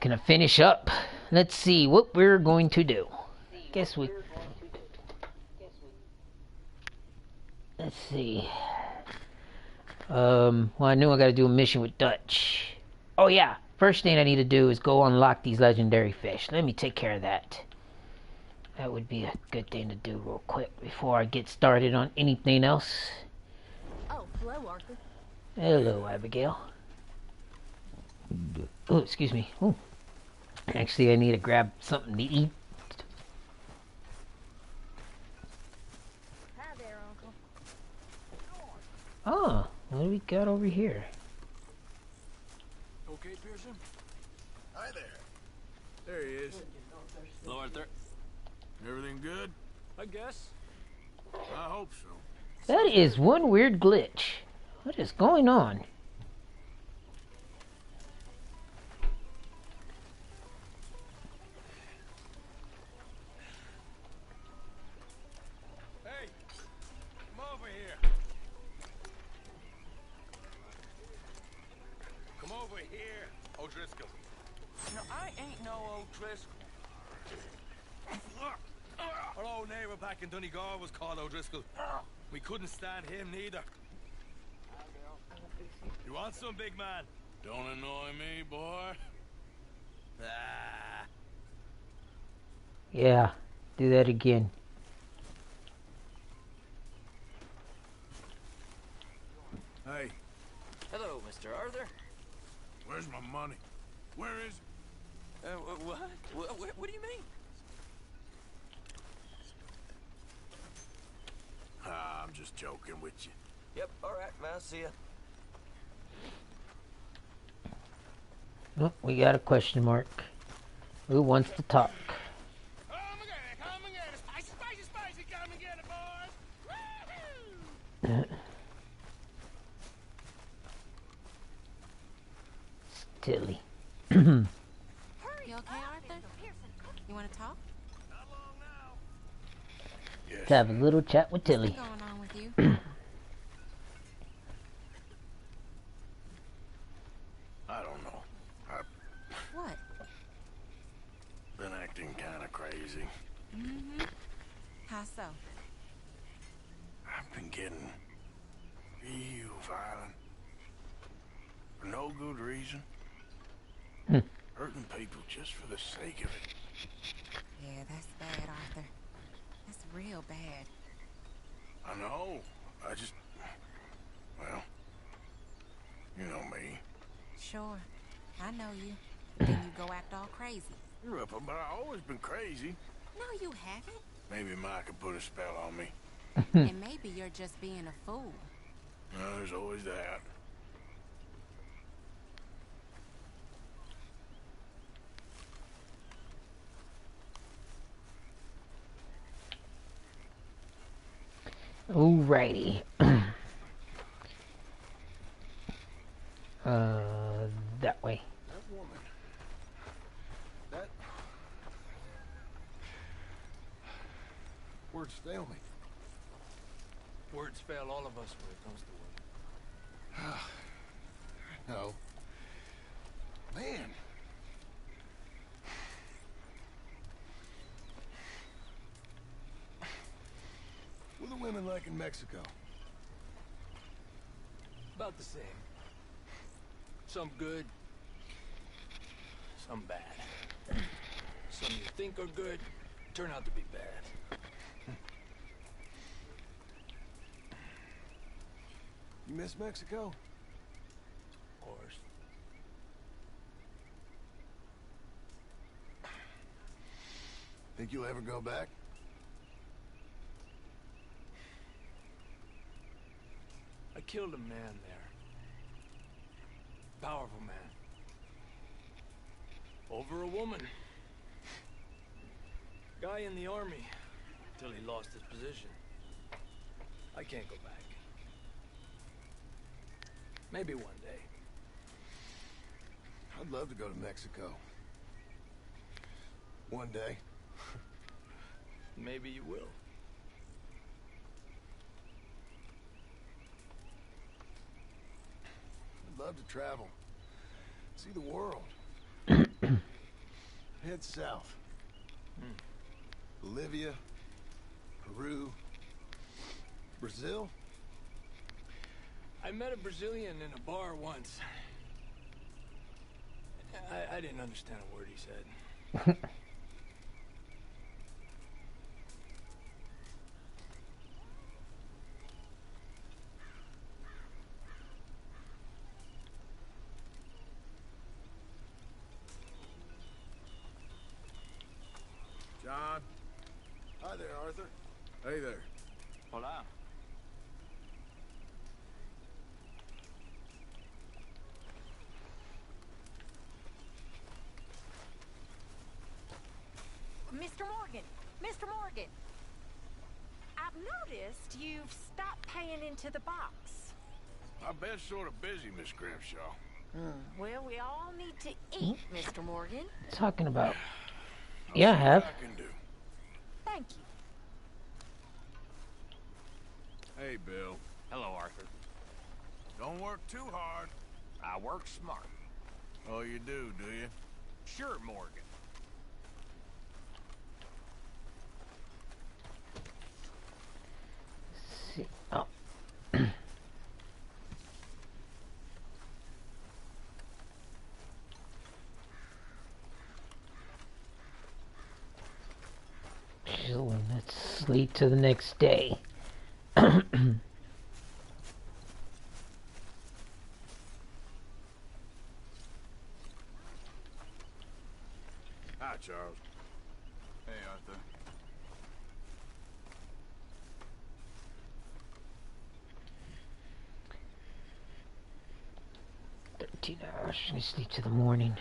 gonna finish up. Let's see what we're going to do. Guess we... Let's see. Well, I knew I gotta do a mission with Dutch. Oh yeah, first thing I need to do is go unlock these legendary fish. Let me take care of that. That would be a good thing to do real quick before I get started on anything else. Oh, hello, Arthur. Hello, Abigail. Oh, excuse me. Oh, actually, I need to grab something to eat. Hi there, Uncle. Oh, what do we got over here? Okay, Pearson? Hi there. There he is. Hello, Arthur. Everything good? I guess. I hope so. That is one weird glitch. What is going on? Hey, come over here. Come over here, O'Driscoll. No, I ain't no O'Driscoll. Our old neighbor back in Donegal was called O'Driscoll. We couldn't stand him neither. You want some, big man? Don't annoy me, boy. Ah. Yeah, do that again. Hey, Hello, Mr. Arthur. where's my money? Where is it? What? What do you mean? Ah, I'm just joking with you. Yep, all right, I'll see ya. Oh, we got a question mark. Who wants to talk? Come and get it. Spicy, spicy, spicy. Come and get it, boys. Woohoo! Tilly. Hurry! You okay, Arthur? You want to talk? Not long now. Yes. Let's have a little chat with Tilly. What's going on with you? I don't know. I've What? been acting kind of crazy. Mm-hmm. How so? I've been getting real violent. For no good reason. Hurting people just for the sake of it. Yeah, that's bad, Arthur. That's real bad. I know. I just... Well... You know me. Sure. I know you. Then you go act all crazy. You're up, but I've always been crazy. No, you haven't. Maybe Mike could put a spell on me. And maybe you're just being a fool. No, there's always that. Alrighty. That way. That woman. That... Words fail me. Words fail all of us when it comes to women. No. Man. What are the women like in Mexico? About the same. Some good, some bad. Some you think are good turn out to be bad. You miss Mexico? Of course. Think you'll ever go back? I killed a man there. Powerful man. Over a woman. Guy in the army. Till he lost his position. I can't go back. Maybe one day. I'd love to go to Mexico. One day. Maybe you will. I'd love to travel. See the world. Head south. Bolivia, Peru, Brazil. I met a Brazilian in a bar once. I didn't understand a word he said. John. Hi there, Arthur. Hey there. Hola. Mr. Morgan! Mr. Morgan! I've noticed you've stopped paying into the box. I've been sort of busy, Miss Grimshaw. Well, we all need to eat, Mr. Morgan. Talking about. I'll Yeah, I see have. what I can do. Thank you. Hey, Bill. Hello, Arthur. Don't work too hard. I work smart. Oh, you do you? Sure, Morgan. See. Oh. Chilling. Let's sleep till the next day. Hi, Charles. Hey, Arthur. 13 hours. I'm gonna sleep till the morning.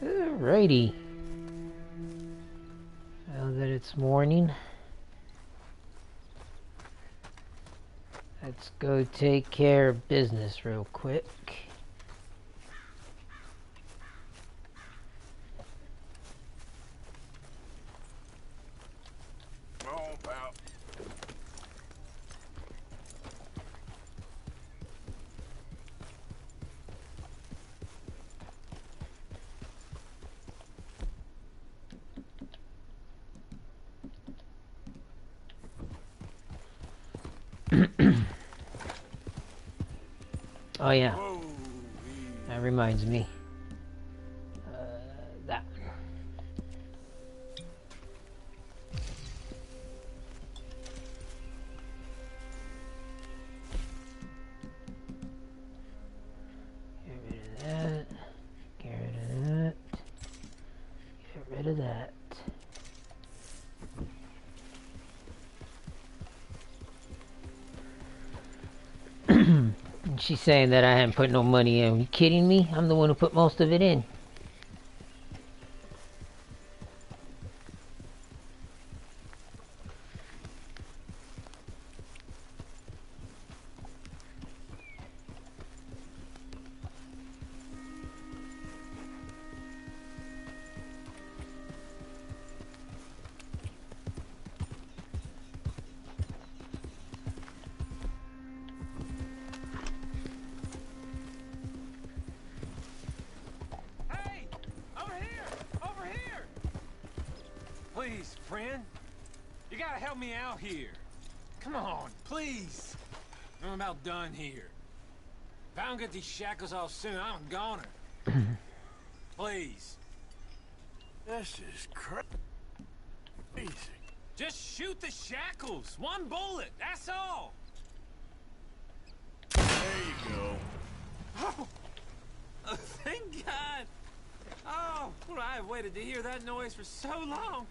Alrighty. Now that it's morning, let's go take care of business real quick. Come on, pal. Oh yeah, Whoa. that reminds me. That. Get rid of that. Get rid of that. Get rid of that. And she's saying that I haven't put no money in. Are you kidding me? I'm the one who put most of it in. Hey! Over here! Over here! Please, friend. You gotta help me out here. Come on, please. I'm about done here. If I don't get these shackles off soon, I'm a goner. Please. This is crazy. Just shoot the shackles. One bullet, that's all. There you go. Oh, thank God. Oh, well, I've waited to hear that noise for so long.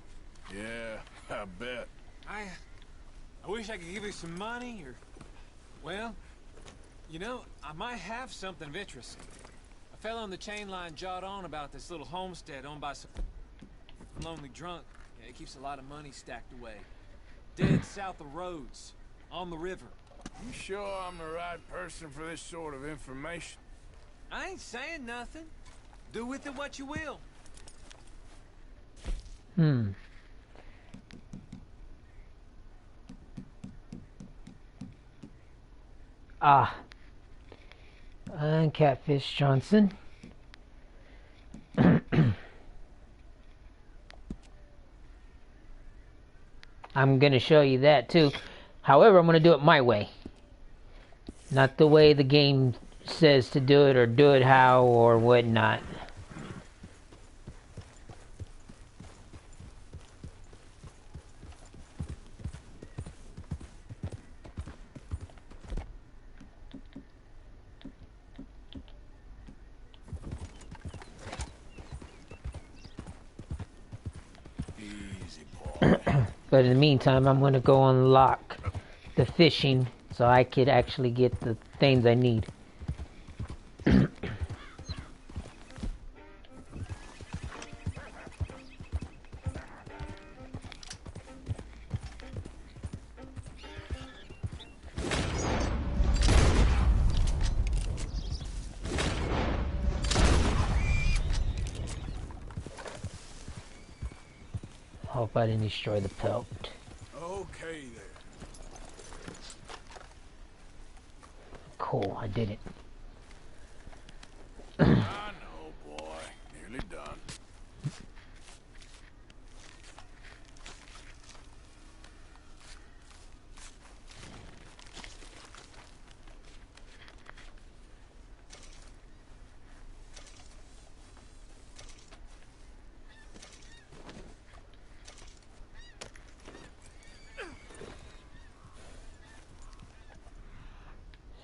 Yeah, I bet. I wish I could give you some money, or... Well, you know, I might have something of interest. A fellow on the chain line jawed on about this little homestead owned by some lonely drunk. Yeah, he keeps a lot of money stacked away. Dead south of Rhodes, on the river. You sure I'm the right person for this sort of information? I ain't saying nothing. Do with it what you will. Ah. And Catfish Johnson. I'm gonna show you that too. However, I'm gonna do it my way. Not the way the game says to do it, or do it how, or whatnot. Easy, boy. But in the meantime, I'm gonna go unlock the fishing so I could actually get the things I need. Hope I didn't destroy the pelt. Okay then. Cool, I did it. I know, boy. Nearly done.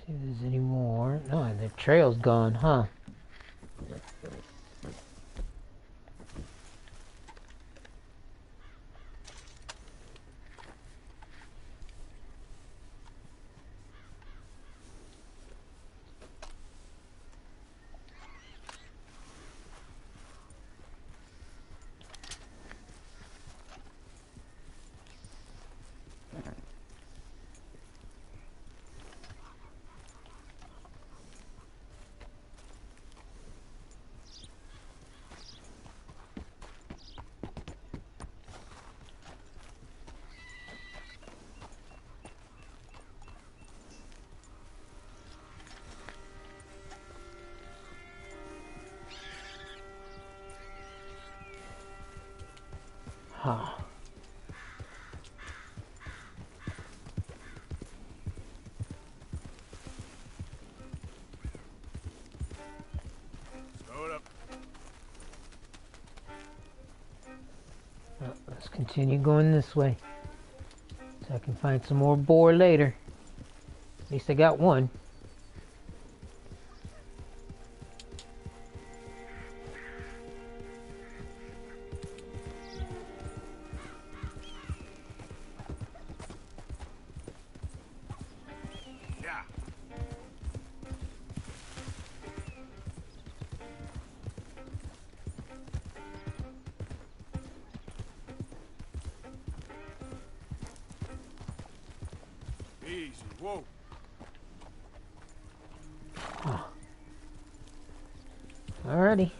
See if there's any more. No, the trail's gone, huh? Huh. Slow it up. Well, let's continue going this way. So I can find some more boar later. At least I got one. Yeah. Easy. Whoa. Alrighty.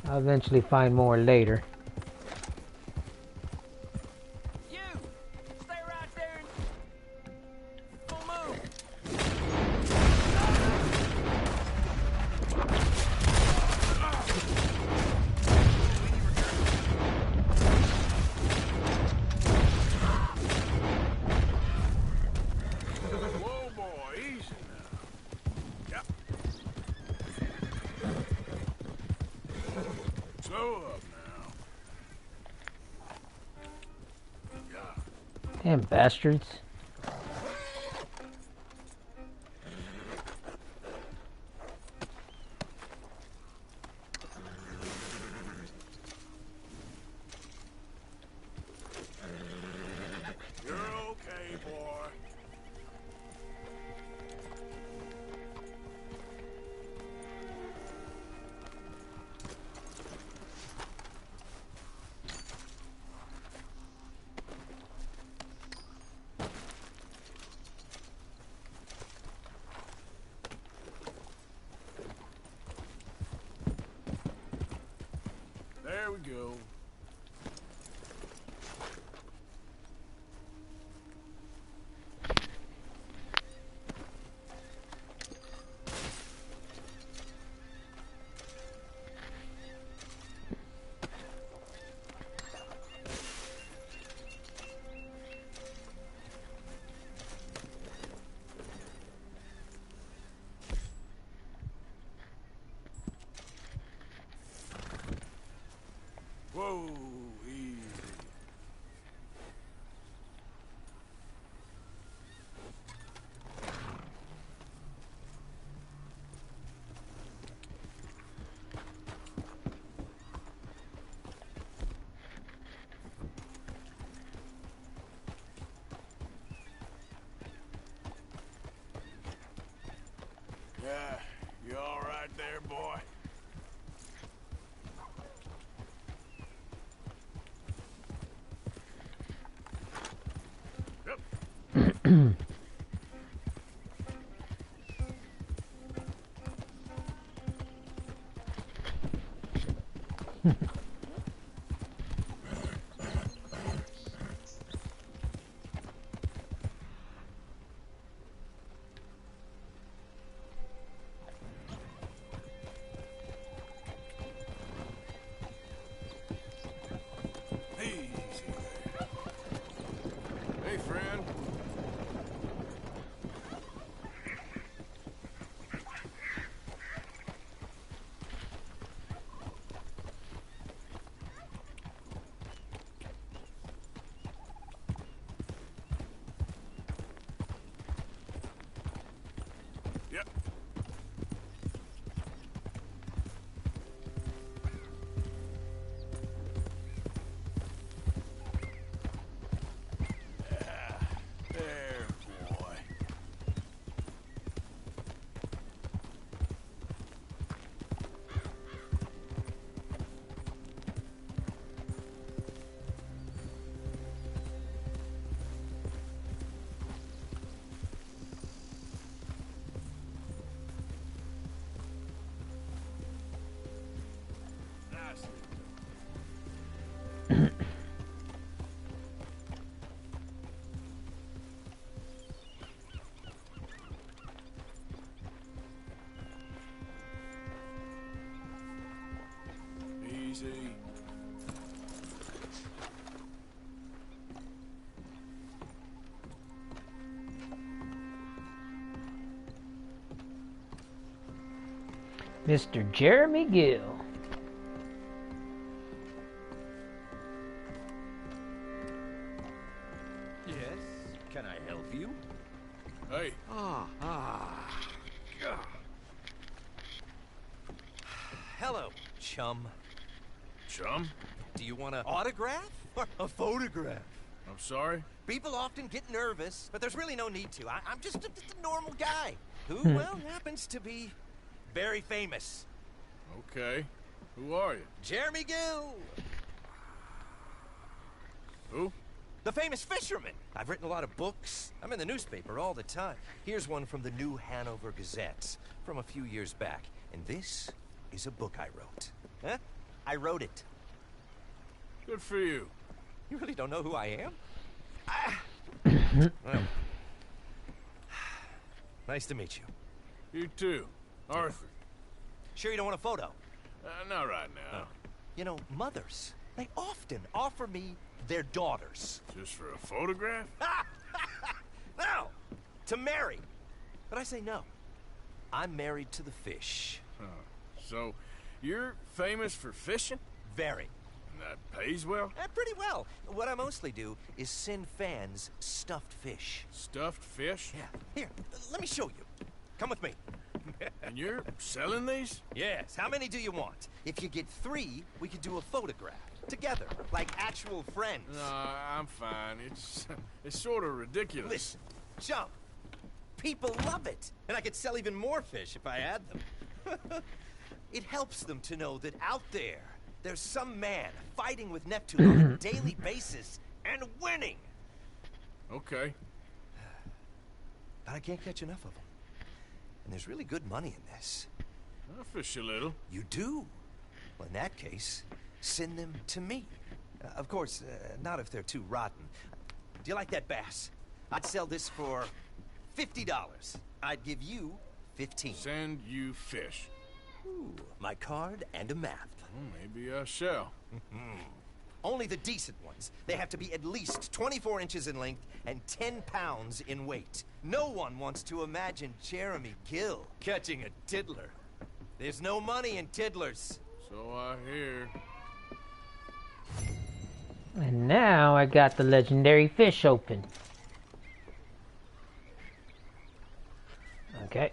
I'll eventually find more later. You! Stay right there and... Don't move! Whoa, boy. Easy now. Yep. Slow up now. Yeah. Damn bastards. You're okay, boy. Easy there. Hey, friend. Yep. There, boy. Nicely done. Easy. Mr. Jeremy Gill. Yes, can I help you? Hey, Hello, chum. chum. Do you want an autograph or a photograph? I'm sorry. People often get nervous, but there's really no need to. I'm just a normal guy who, well, happens to be very famous. Okay. Who are you? Jeremy Gill, Who? the famous fisherman. I've written a lot of books. I'm in the newspaper all the time. Here's one from the New Hanover Gazette from a few years back. And this is a book I wrote. Huh? I wrote it. Good for you. You really don't know who I am? Well, nice to meet you. You too. Arthur. Sure you don't want a photo? Not right now. You know, mothers, they often offer me their daughters. Just for a photograph? No, to marry. But I say no. I'm married to the fish. So, you're famous for fishing? Very. And that pays well? Pretty well. What I mostly do is send fans stuffed fish. Stuffed fish? Yeah. Here, let me show you. Come with me. And you're selling these? Yes. How many do you want? If you get 3, we could do a photograph. Together, like actual friends. No, I'm fine. It's sort of ridiculous. Listen, jump. People love it. And I could sell even more fish if I had them. It helps them to know that out there's some man fighting with Neptune on a daily basis and winning. Okay. But I can't catch enough of them. And there's really good money in this. I'll fish a little. You do? Well, in that case, send them to me. Of course, not if they're too rotten. Do you like that bass? I'd sell this for $50. I'd give you 15. Send you fish. Ooh, my card and a map. Well, maybe I shall. Only the decent ones. They have to be at least 24 inches in length and 10 pounds in weight. No one wants to imagine Jeremy Gill catching a tiddler. There's no money in tiddlers. So I hear. And now I got the legendary fish open. Okay.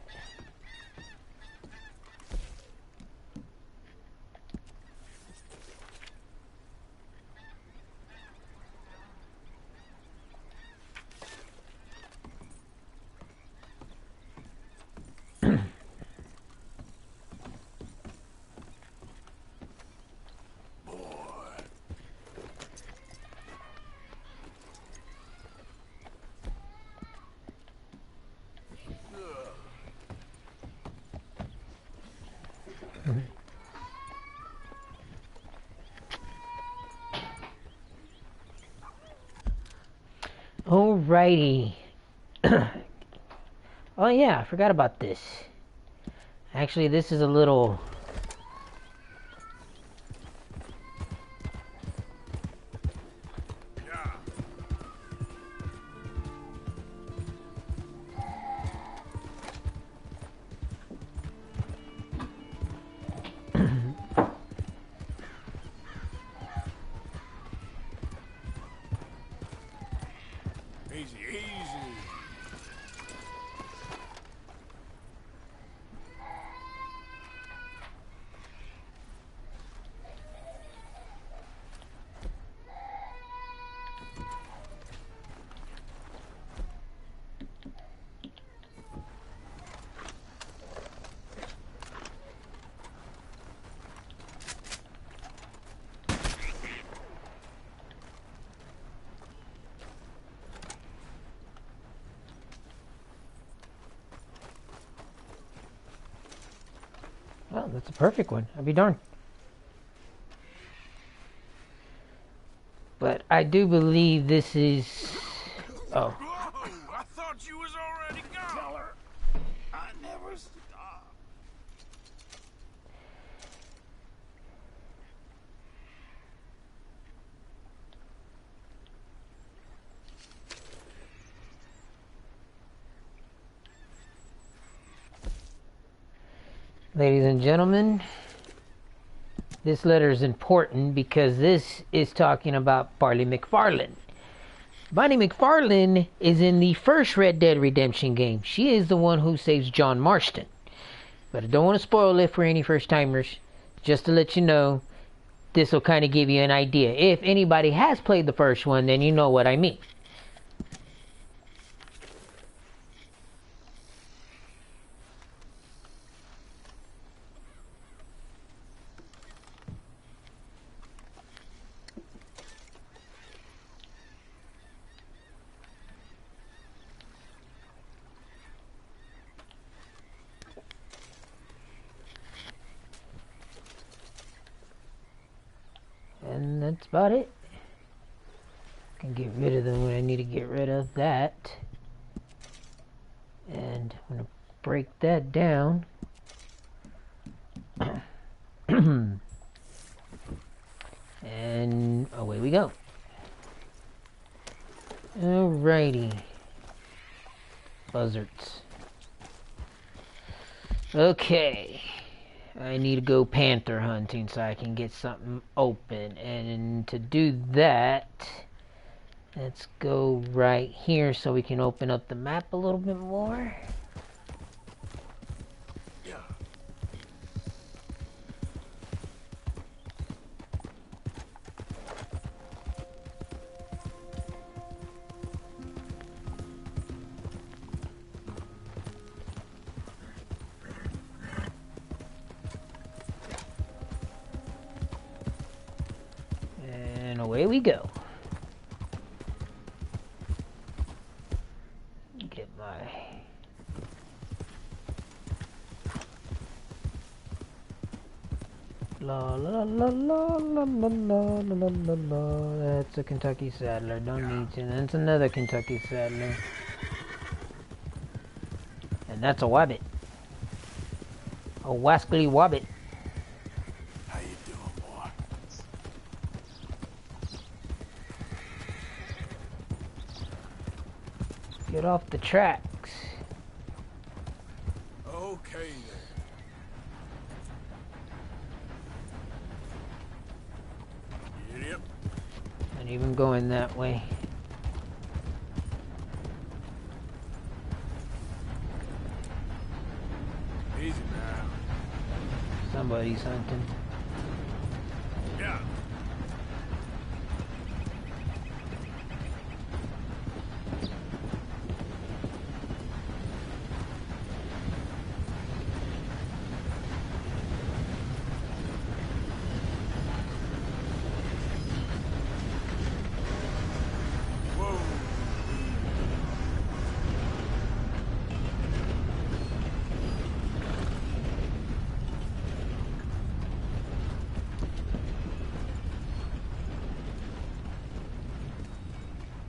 Alrighty. Oh yeah, I forgot about this. Actually, this is a little... Easy, easy. Well, that's a perfect one. I'll be darned. But I do believe this is... Oh. Whoa, I thought you was already gone. Tell her I never stop. Ladies and gentlemen, this letter is important because this is talking about Barley McFarland. Bonnie McFarland is in the first Red Dead Redemption game. She is the one who saves John Marston. But I don't want to spoil it for any first timers. Just to let you know, this will kind of give you an idea. If anybody has played the first one, then you know what I mean. And that's about it. Can get rid of them when I need to get rid of that. And I'm going to break that down. And away we go. Alrighty. Buzzards. Okay. I need to go panther hunting so I can get something open. And to do that, let's go right here so we can open up the map a little bit more. And away we go. Get my... La la la la la la la la la la. That's a Kentucky Saddler. Don't need to. That's another Kentucky Saddler. And that's a Wabbit. A wascally Wabbit. How you doing, boy? Get off the tracks. Okay then. Yep. Not even going that way. Easy now. Somebody's hunting. Yeah. Whoa.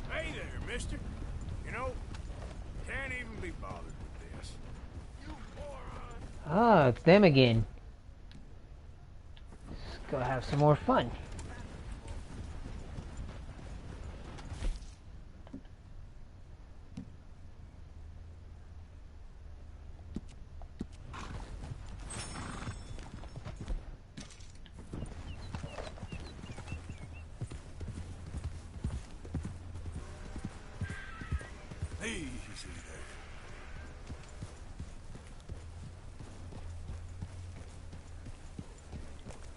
Hey there, mister. You know, can't even be bothered with this. You moron! Ah, it's them again. Let's go have some more fun. Easy there.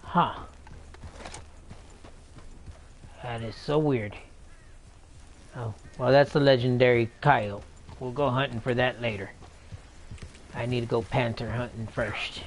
Huh. That is so weird. Oh, well, that's the legendary coyote. We'll go hunting for that later. I need to go panther hunting first.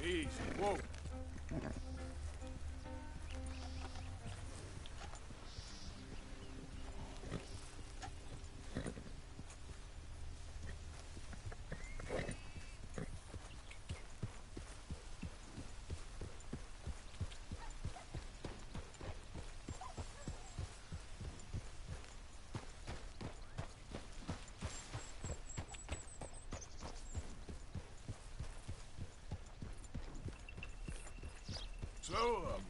Easy. Whoa. Slow up.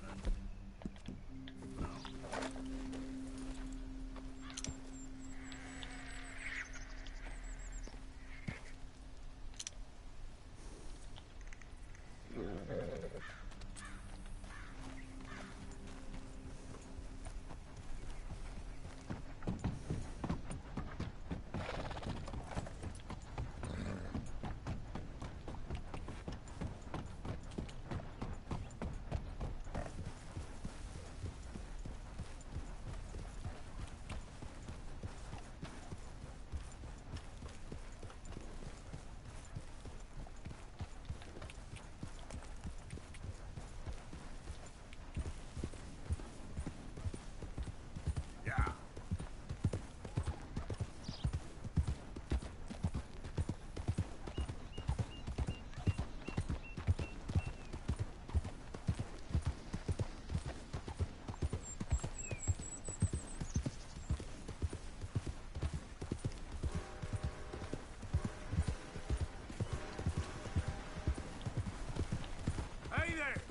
Yeah. Hey there.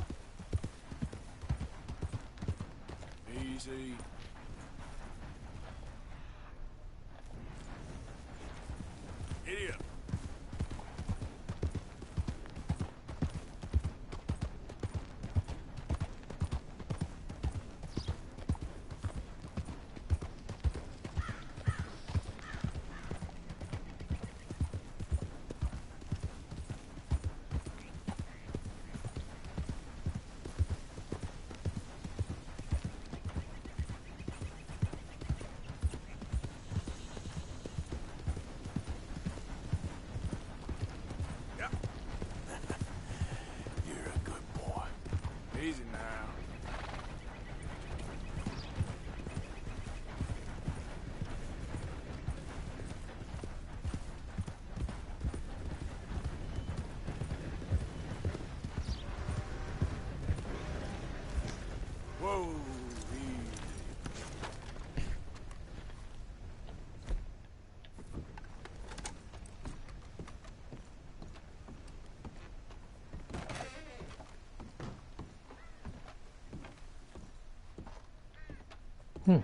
Easy. Idiot. Yep. You're a good boy. Easy now. Whoa, easy. Hmm.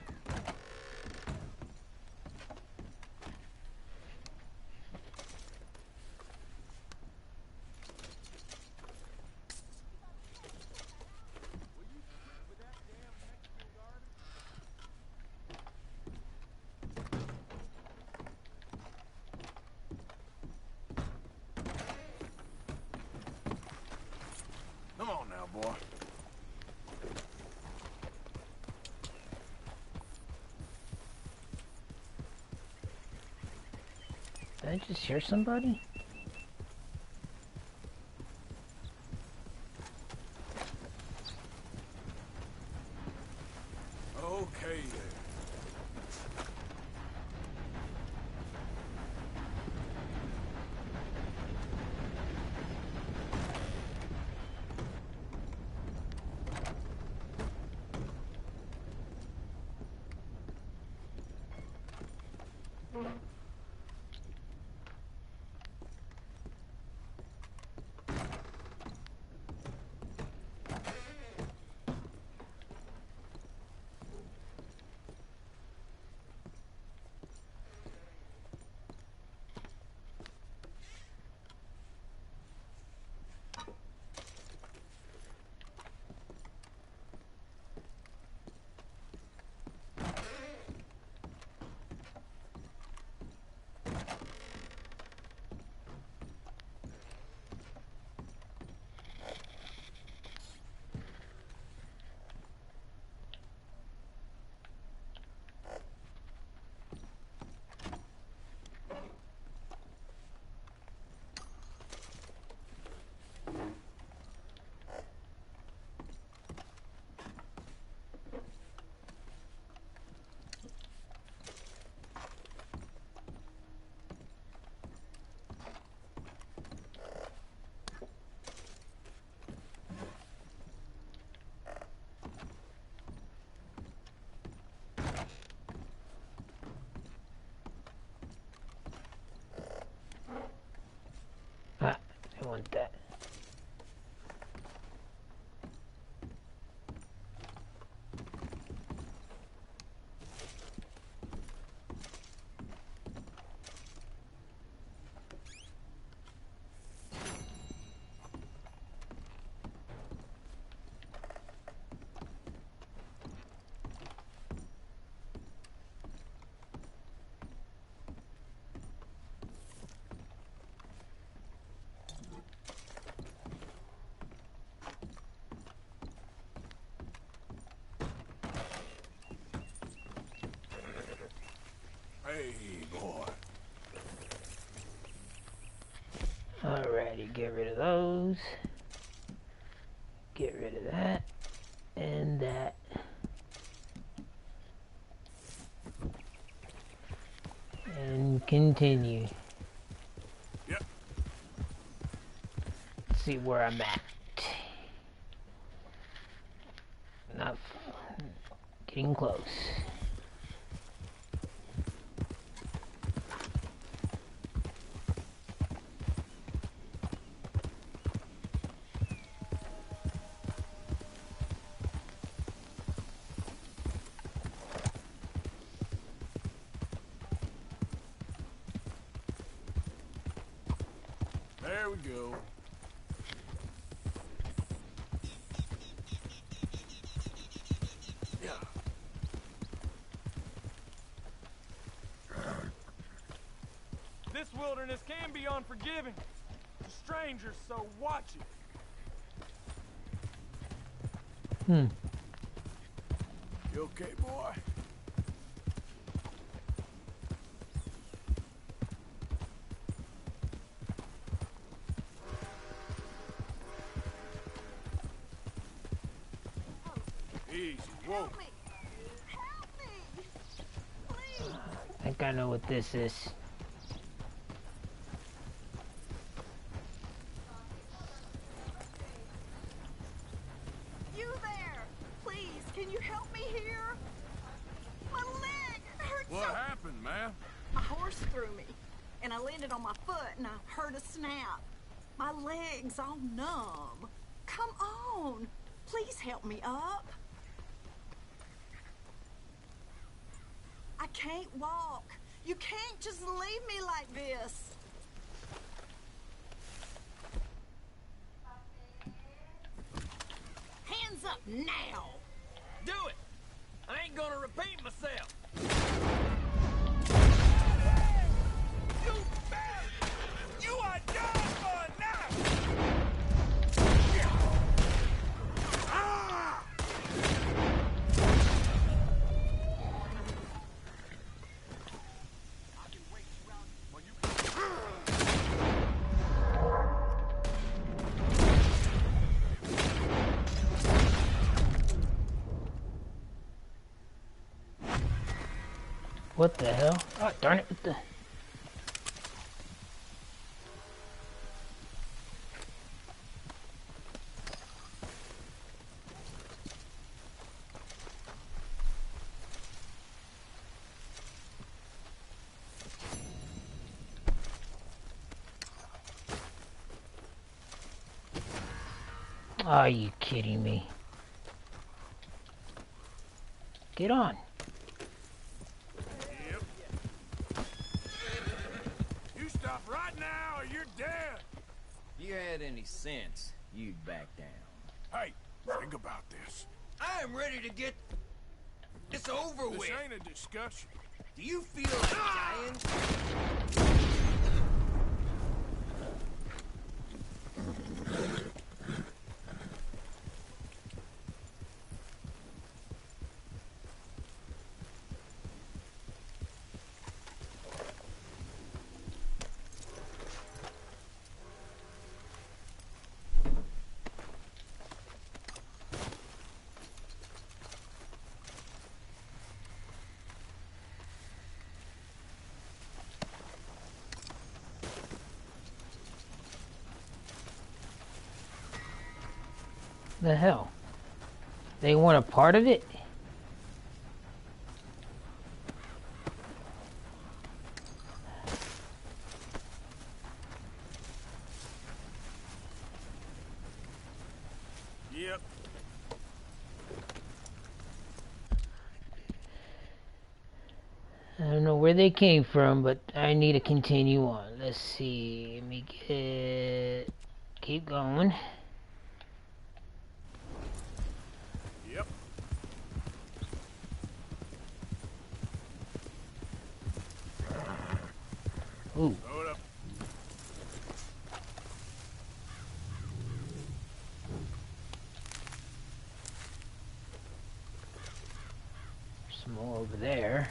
Come on now, boy. Did I just hear somebody? Hey, boy. Alrighty, get rid of those. Get rid of that. And that. And continue. Yep. See where I'm at. Not getting close. There we go. Yeah. This wilderness can be unforgiving to strangers, so watch it. You okay, boy? Easy. Whoa. Help me! Help me! Please! I think I know what this is. You there! Please, can you help me here? My leg hurts What so... happened, man? A horse threw me, and I landed on my foot, and I heard a snap. My leg's all numb. Come on! Please help me up. I can't walk. You can't just leave me like this. Hands up now! Do it! I ain't gonna repeat myself. You bastard! You are done for now! Ah! What the hell? Oh, darn it. What the... Are you kidding me? Get on. Yep. You stop right now or you're dead. If you had any sense, you'd back down. Hey, think about this. I am ready to get this over This with. ain't a discussion. Do you feel like dying? The hell? They want a part of it? Yep. I don't know where they came from, but I need to continue on. Let's see. Let me keep going. Yep. Ooh. Throw it up. Some more over there.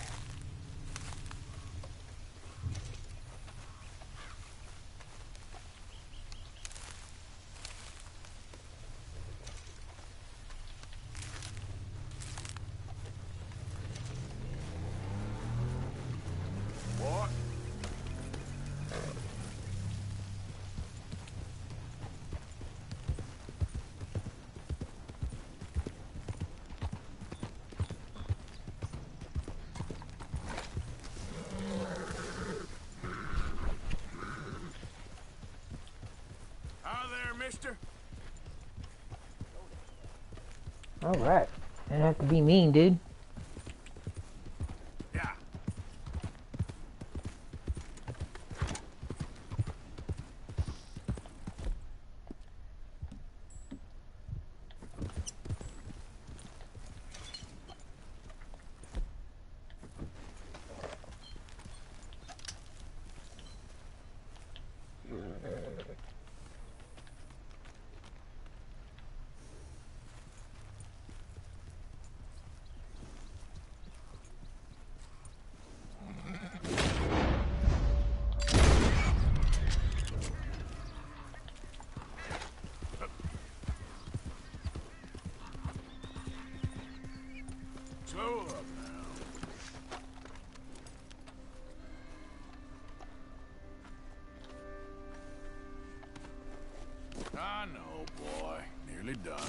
there, mister? Alright. Didn't have to be mean, dude. Yeah. Slow up now. I know, boy. Nearly done.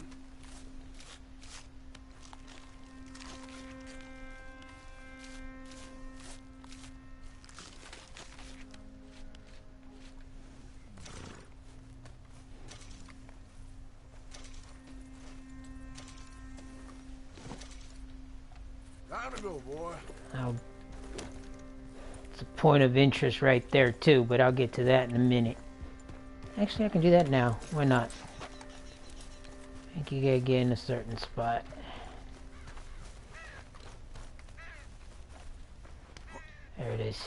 Time to go, boy. It's a point of interest right there too, but I'll get to that in a minute. Actually, I can do that now. Why not? I think you gotta get in a certain spot. There it is.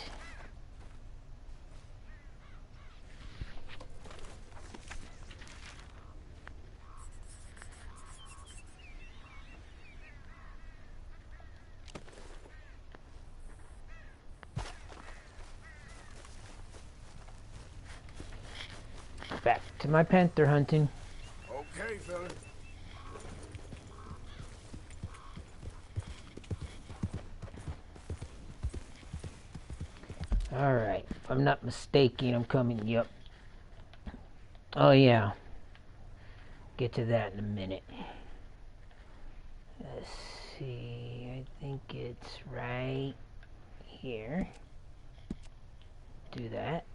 Back to my panther hunting. Okay, fella. Alright, if I'm not mistaken, I'm coming. Yep. Oh, yeah. Get to that in a minute. Let's see. I think it's right here. Do that.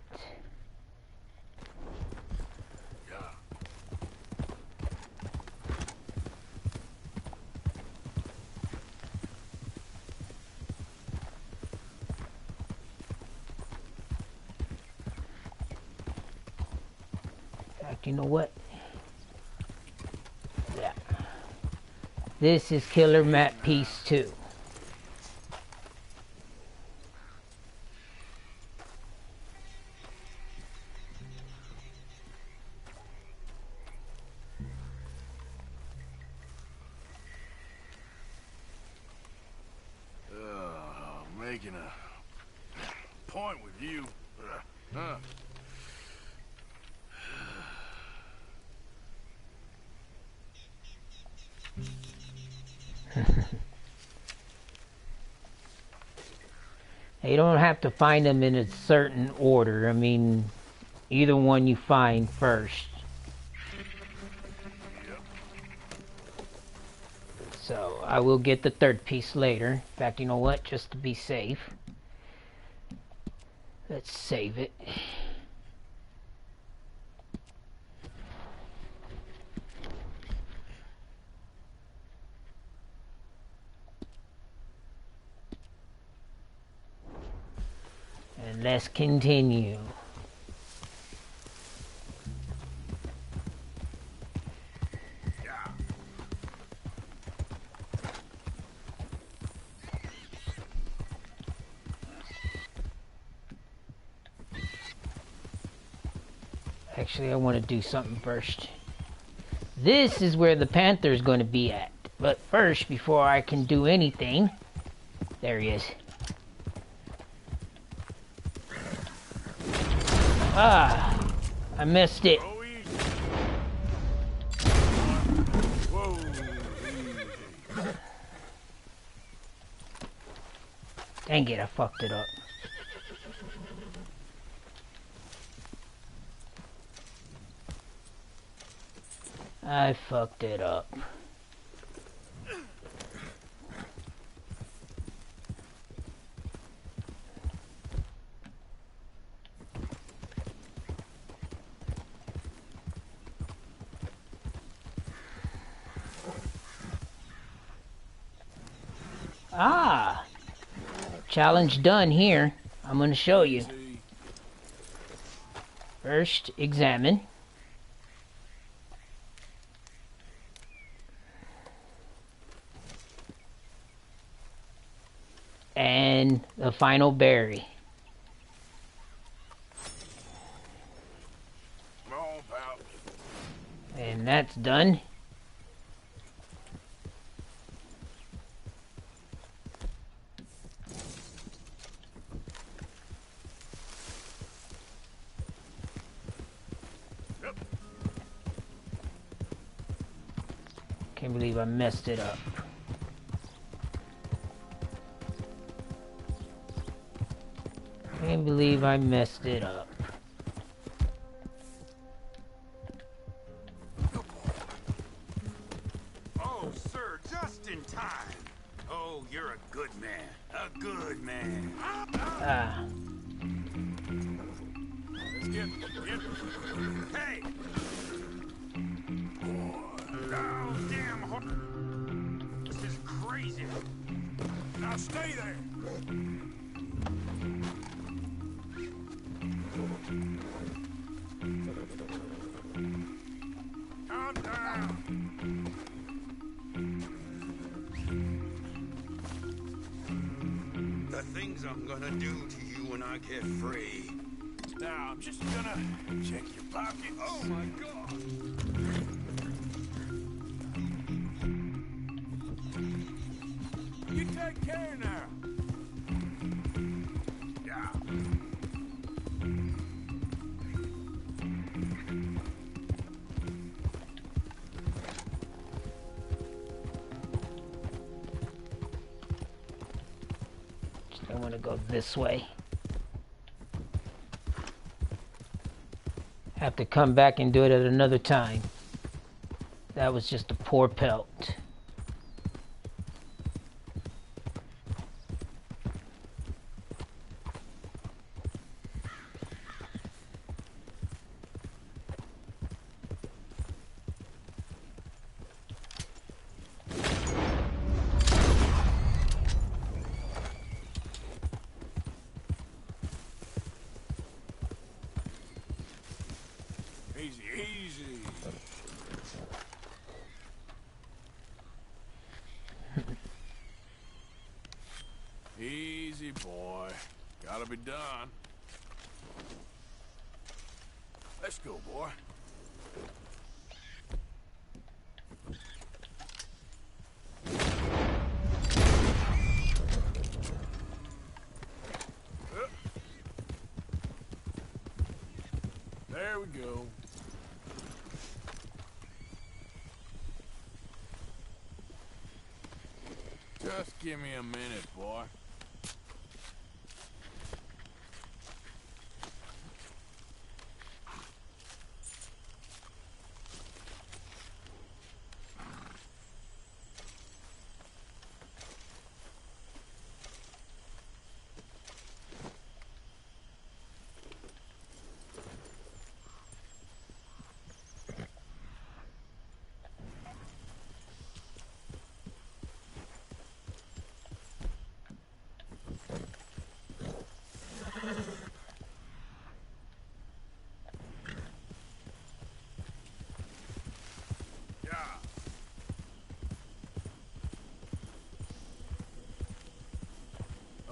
You know what? Yeah. This is Killer Map Piece 2. Making a point with you. Huh? You don't have to find them in a certain order. I mean, either one you find first. So, I will get the third piece later. In fact, you know what? Just to be safe. Let's save it. And let's continue. Actually, I want to do something first. This is where the panther's going to be at. But first, before I can do anything... There he is. Ah! I missed it. Dang it, I fucked it up. I fucked it up. Ah, challenge done here. I'm going to show you. First, examine. And the final berry. Come on, pal. And that's done. Yep. Can't believe I messed it up. Can't believe I messed it up. Oh, sir, just in time. Oh, you're a good man. A good man. Ah. Let's get. Hey! Oh, damn. This is crazy. Now stay there. Calm down. The things I'm gonna do to you when I get free. Now, I'm just gonna check your pocket. Oh, my God. You take care now. Yeah. I want to go this way. Have to come back and do it at another time. That was just a poor pelt. Easy, easy. Easy, boy. Gotta be done. Let's go, boy. There we go. Just give me a minute, boy.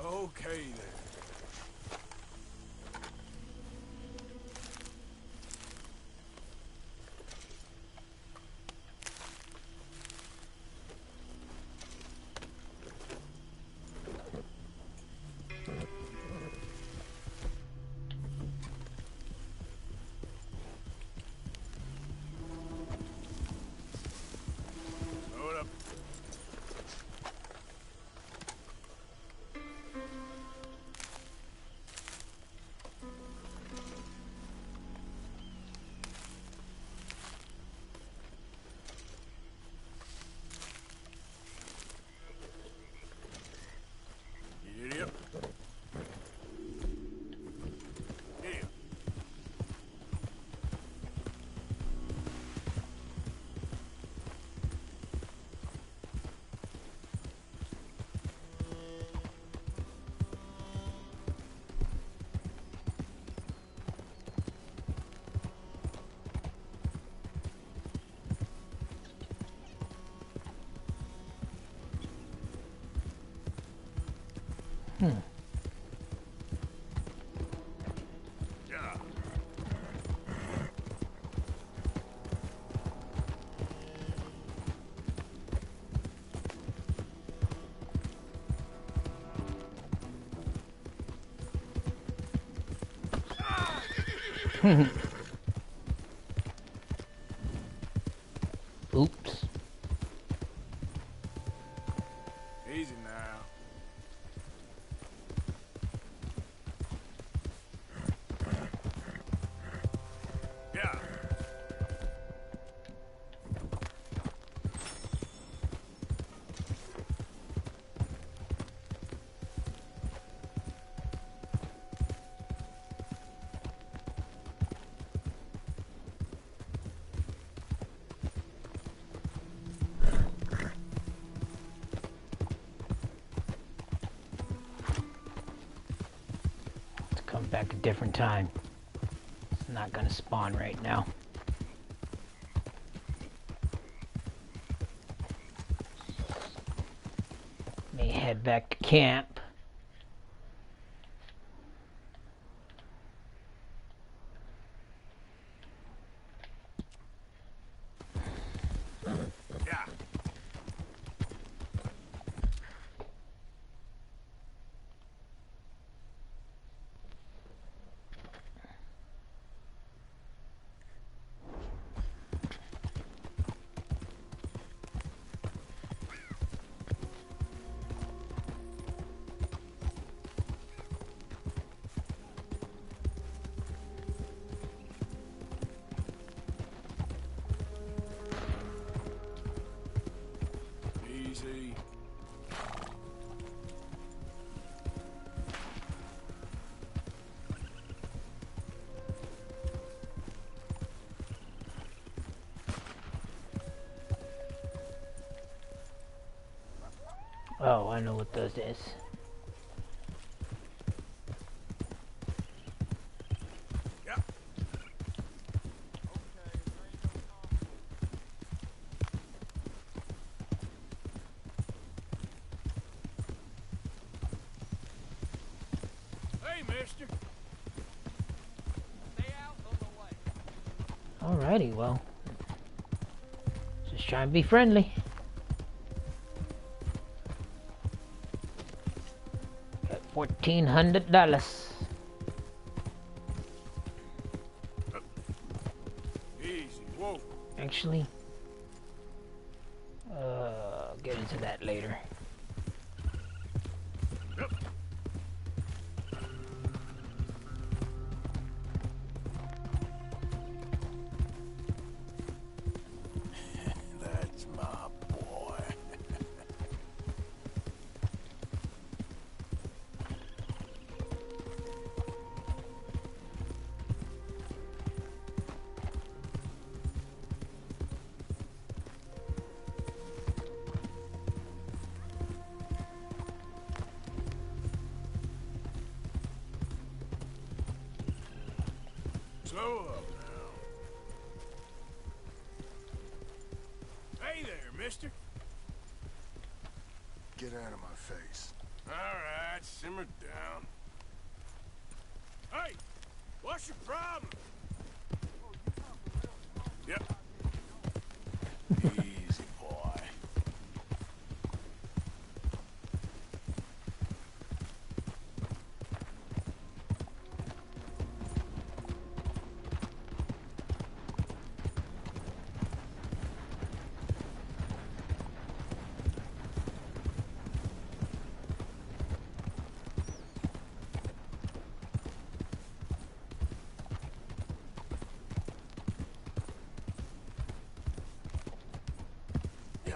Okay then. Load up. Yeah. Oops. Easy now. Yeah. To come back a different time. It's not gonna spawn right now. May head back to camp. Yeah. Easy. Oh, I know what those is. Yeah. Hey, mister. Stay out of the way. Alrighty, well. Just try and be friendly. Got $1,400. Easy. Whoa. Actually, get into that later. Yep. That's my boy. Slow up now. Hey there, mister. Get out of my face. All right, simmer down. Hey, what's your problem? Yep. Easy, boy. Yeah.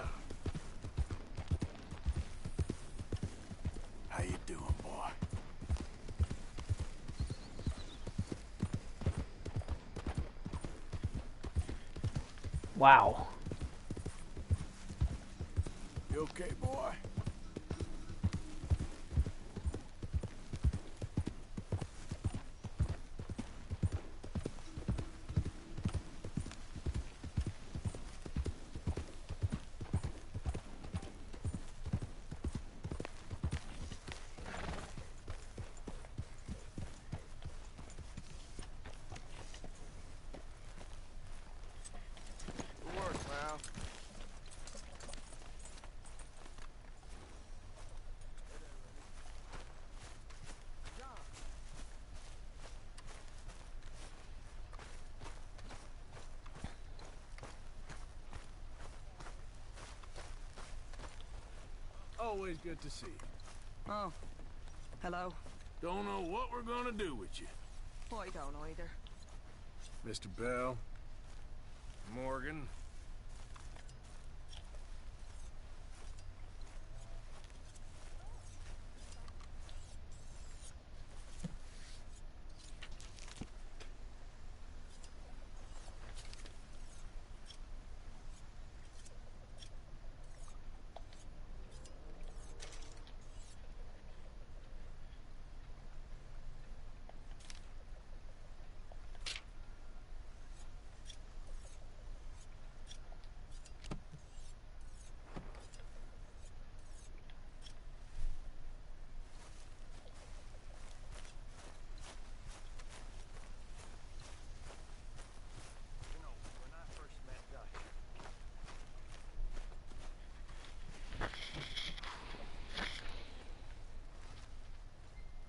How you doing, boy? Wow. You okay, boy? Always good to see you. Oh, hello. Don't know what we're gonna do with you. I don't either. Mr. Bell. Morgan.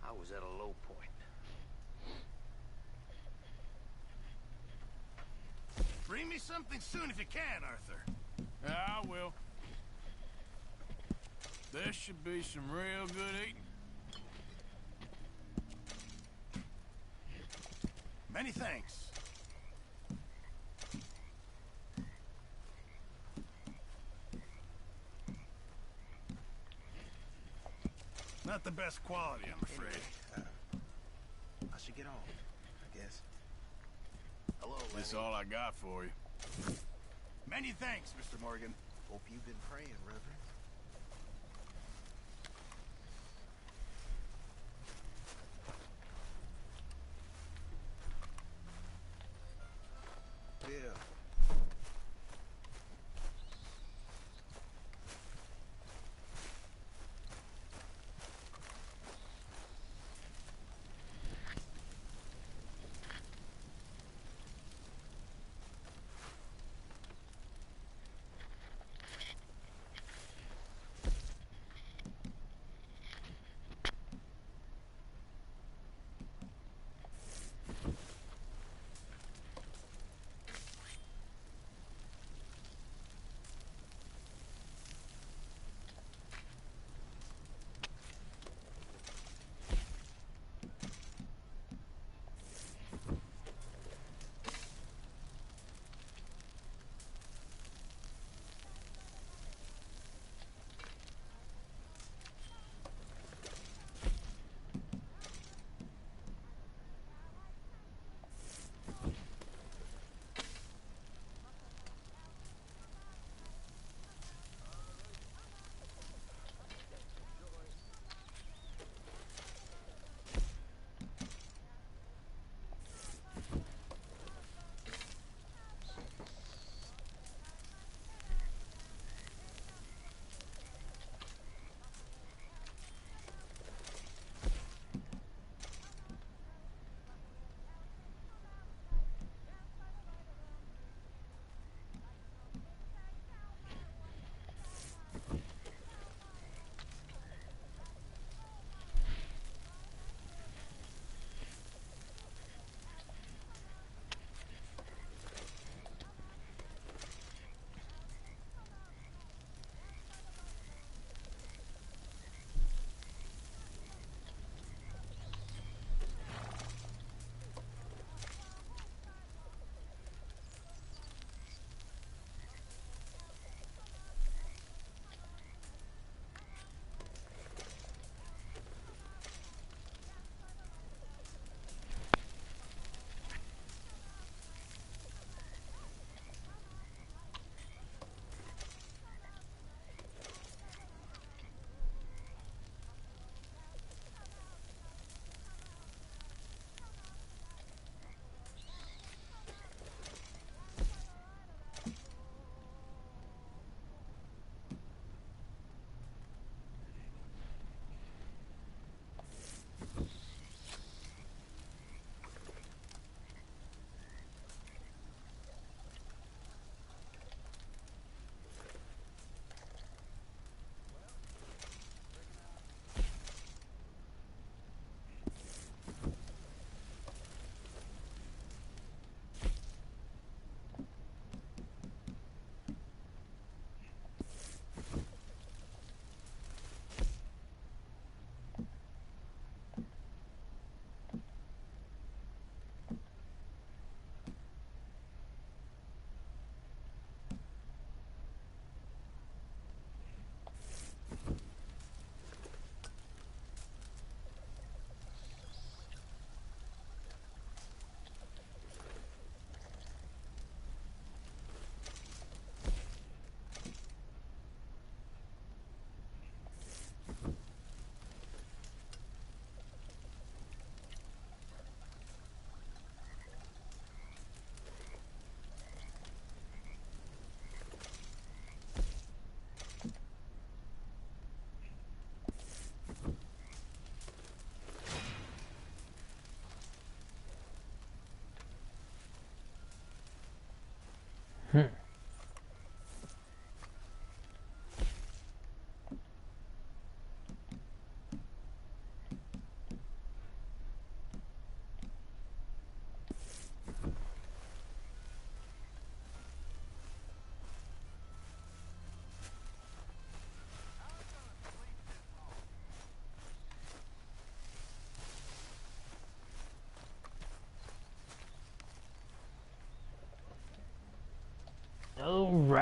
I was at a low point. Bring me something soon if you can, Arthur. Yeah, I will. There should be some real good eating. Many thanks. Not the best quality, I'm afraid. I should get on, I guess. Hello, Lenny. That's all I got for you. Many thanks, Mr. Morgan. Hope you've been praying, Reverend. Bill.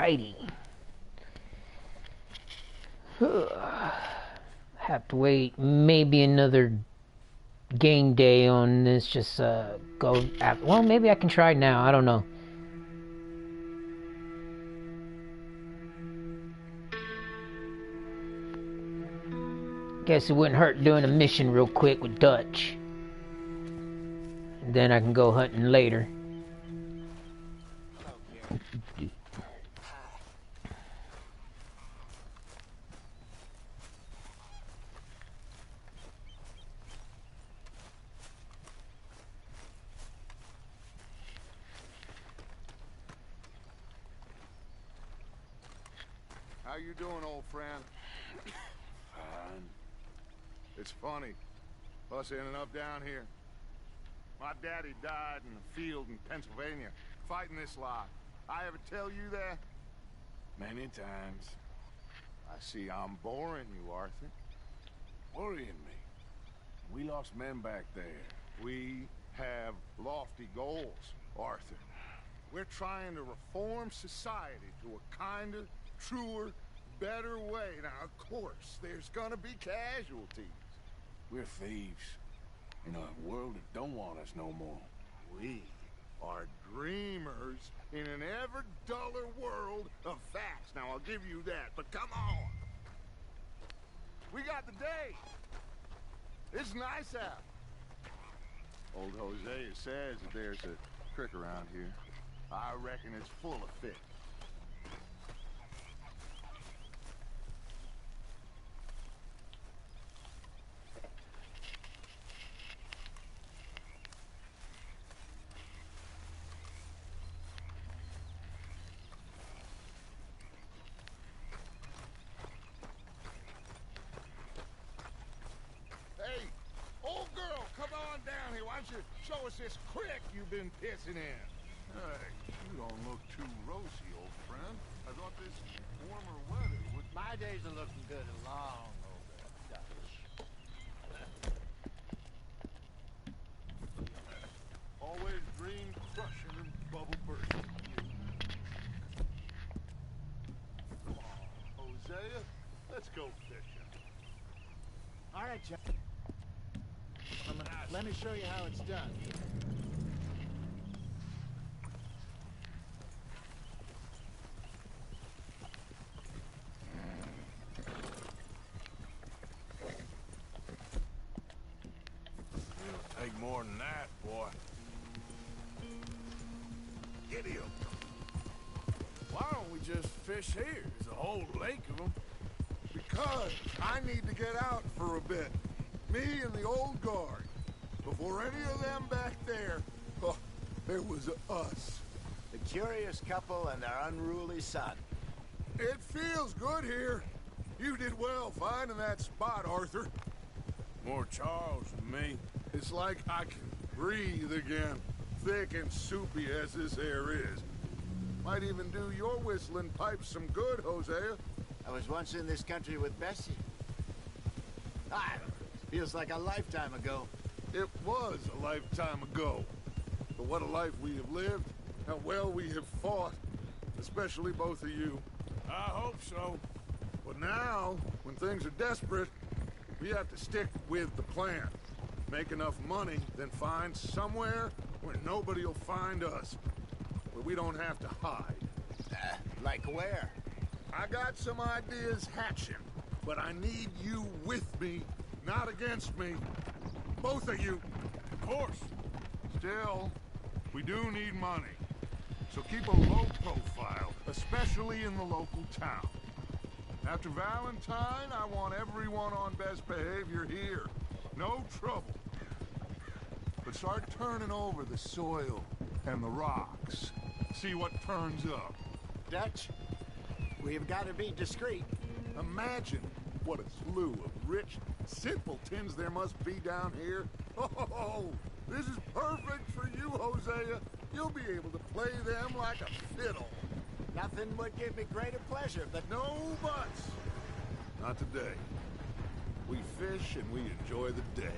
Alrighty. Have to wait maybe another game day on this. Just go after. Well, maybe I can try now. I don't know. Guess it wouldn't hurt doing a mission real quick with Dutch. And then I can go hunting later. How you doing, old friend? Fine. It's funny, us ending up down here. My daddy died in the field in Pennsylvania, fighting this lot. I ever tell you that? Many times. I see I'm boring you, Arthur. Worrying me. We lost men back there. We have lofty goals, Arthur. We're trying to reform society to a kinder, truer, better way. Now, of course, there's gonna be casualties. We're thieves. In a world that don't want us no more. We are dreamers in an ever duller world of facts. Now, I'll give you that, but come on. We got the day. It's nice out. Old Hosea says that there's a creek around here. I reckon it's full of fish. Hey, old girl, come on down here. Why don't you show us this creek you've been pissing in? Hey, you don't look too rosy, old friend. I thought this warmer weather would... My days are looking good along over Dutch. Always dreamed crushing and bubble bursting. Come on, Hosea. Let's go fishing. All right, John. Let me show you how it's done. It'll take more than that, boy. Get him. Why don't we just fish here? There's a whole lake of them. Because I need to get out for a bit. Me and the old guard. Before any of them back there, oh, there was us. The curious couple and their unruly son. It feels good here. You did well finding that spot, Arthur. More Charles than me. It's like I can breathe again, thick and soupy as this air is. Might even do your whistling pipes some good, Hosea. I was once in this country with Bessie. Ah, feels like a lifetime ago. It was a lifetime ago. But what a life we have lived, how well we have fought, especially both of you. I hope so. But now, when things are desperate, we have to stick with the plan. Make enough money, then find somewhere where nobody will find us. Where we don't have to hide. Like where? I got some ideas hatching, but I need you with me, not against me. Both of you. Of course. Still, we do need money. So keep a low profile, especially in the local town. After Valentine, I want everyone on best behavior here. No trouble. But start turning over the soil and the rocks. See what turns up. Dutch, we've got to be discreet. Imagine what a slew of rich simpletons there must be down here. Oh, this is perfect for you, Hosea. You'll be able to play them like a fiddle. Nothing would give me greater pleasure, but No buts. Not today. We fish and we enjoy the day.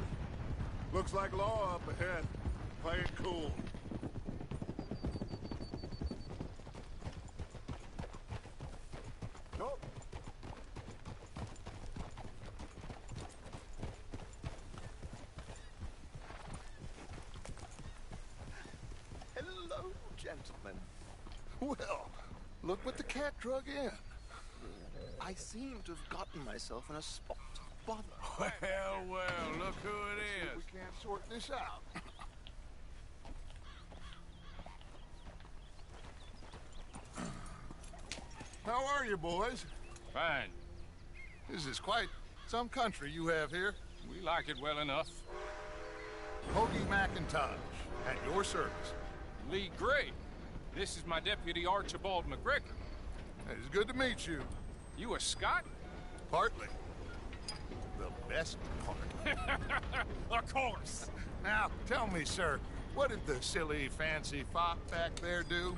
Looks like law up ahead. Play it cool. gentlemen. Well, look what the cat drug in. I seem to have gotten myself in a spot of bother. Well, look who it is. We can't sort this out. How are you, boys? Fine. This is quite some country you have here. We like it well enough. Hoagie McIntosh, at your service. Lee Gray. This is my deputy, Archibald McGregor. It's good to meet you. You a Scot? Partly. The best part. Of course. Now, tell me, sir, what did the silly, fancy fop back there do?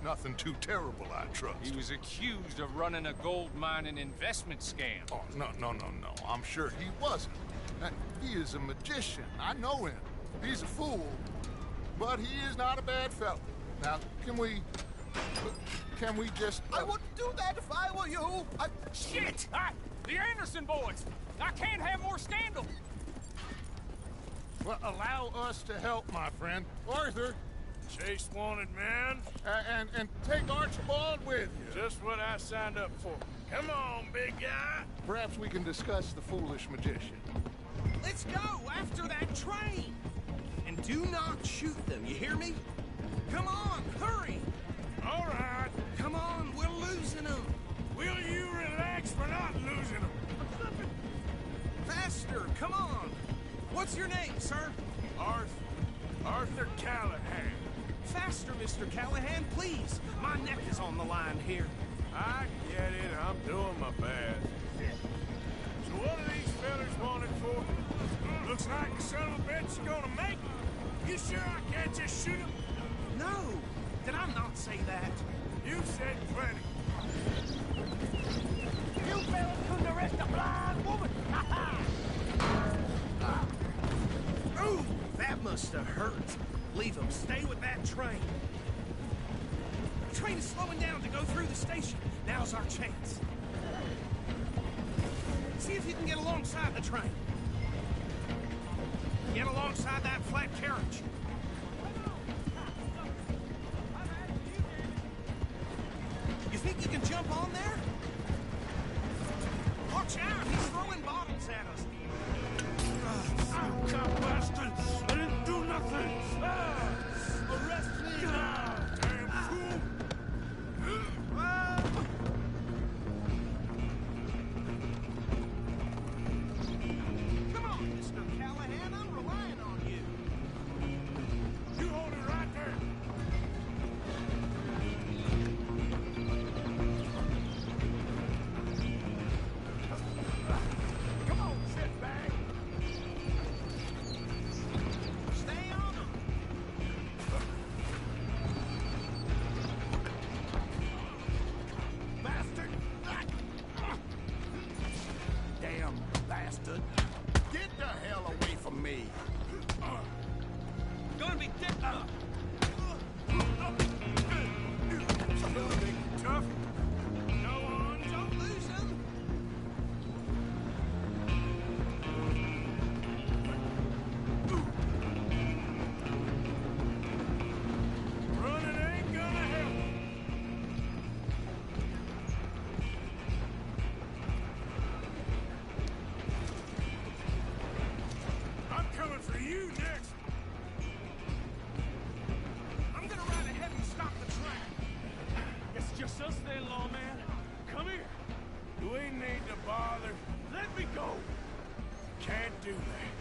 Nothing too terrible, I trust. He was accused of running a gold mining investment scam. Oh, no. I'm sure he wasn't. He is a magician. I know him. He's a fool. But he is not a bad fellow. Now, can we just... I wouldn't do that if I were you. Shit! The Anderson boys! I can't have more scandal! Well, allow us to help, my friend. Arthur, Chase wanted man. and take Archibald with you. Just what I signed up for. Come on, big guy. Perhaps we can discuss the foolish magician. Let's go after that train! And do not shoot them, you hear me? Come on, hurry! All right. Come on, we're losing them! Will you relax? We're not losing them. Faster, come on! What's your name, sir? Arthur Callahan. Faster, Mr. Callahan, please! My neck is on the line here. I get it. I'm doing my best. So what are these fellas wanted for? Looks like the son of a bitch is gonna make it. You sure I can't just shoot him? No! Did I not say that? You said plenty. You fellas couldn't arrest a blind woman! Ooh, that must have hurt. Leave them. Stay with that train. The train is slowing down to go through the station. Now's our chance. See if you can get alongside the train. Get alongside that flat carriage. You think you can jump on there? Watch out! He's throwing bottles at us. You bastard! I didn't do nothing! Arrest me now! Damn fool! Come on, Mr. Callahan, I'm relying on you. You hold it right there! Come on, shitbag. Stay on him. Bastard! Damn bastard. Get the hell away from me. Gonna be dead. Big tough. Go on. Don't lose him. Running ain't gonna help. I'm coming for you next. I'm gonna ride ahead and stop the train. It's just us then, lawman. Come here. You ain't need to bother. Let me go. Can't do that.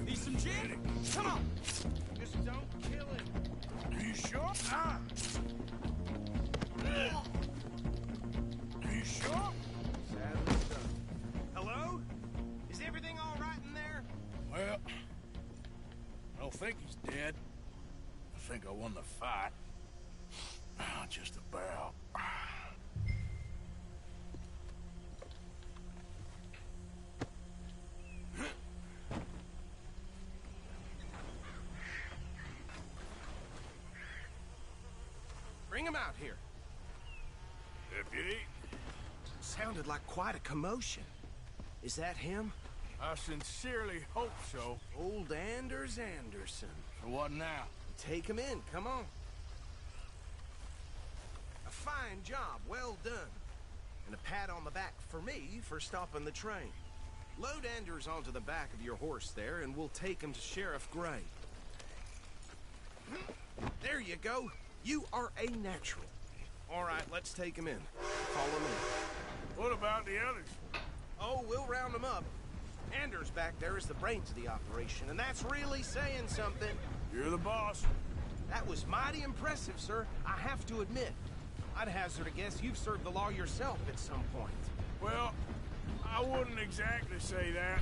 Need some gin? Come on. Just don't kill him. Are you sure? Are you sure? Sadly so. Hello? Is everything all right in there? Well, I don't think he's dead. I think I won the fight. Just about. Bring him out here. Deputy? Sounded like quite a commotion. Is that him? I sincerely hope so. Old Anders Anderson. So what now? Take him in, come on. A fine job, well done. And a pat on the back for me for stopping the train. Load Anders onto the back of your horse there, and we'll take him to Sheriff Gray. There you go. You are a natural. All right, let's take him in. Follow me. What about the others? Oh, we'll round them up. Anders back there is the brains of the operation, and that's really saying something. You're the boss. That was mighty impressive, sir. I have to admit. I'd hazard a guess you've served the law yourself at some point. Well, I wouldn't exactly say that.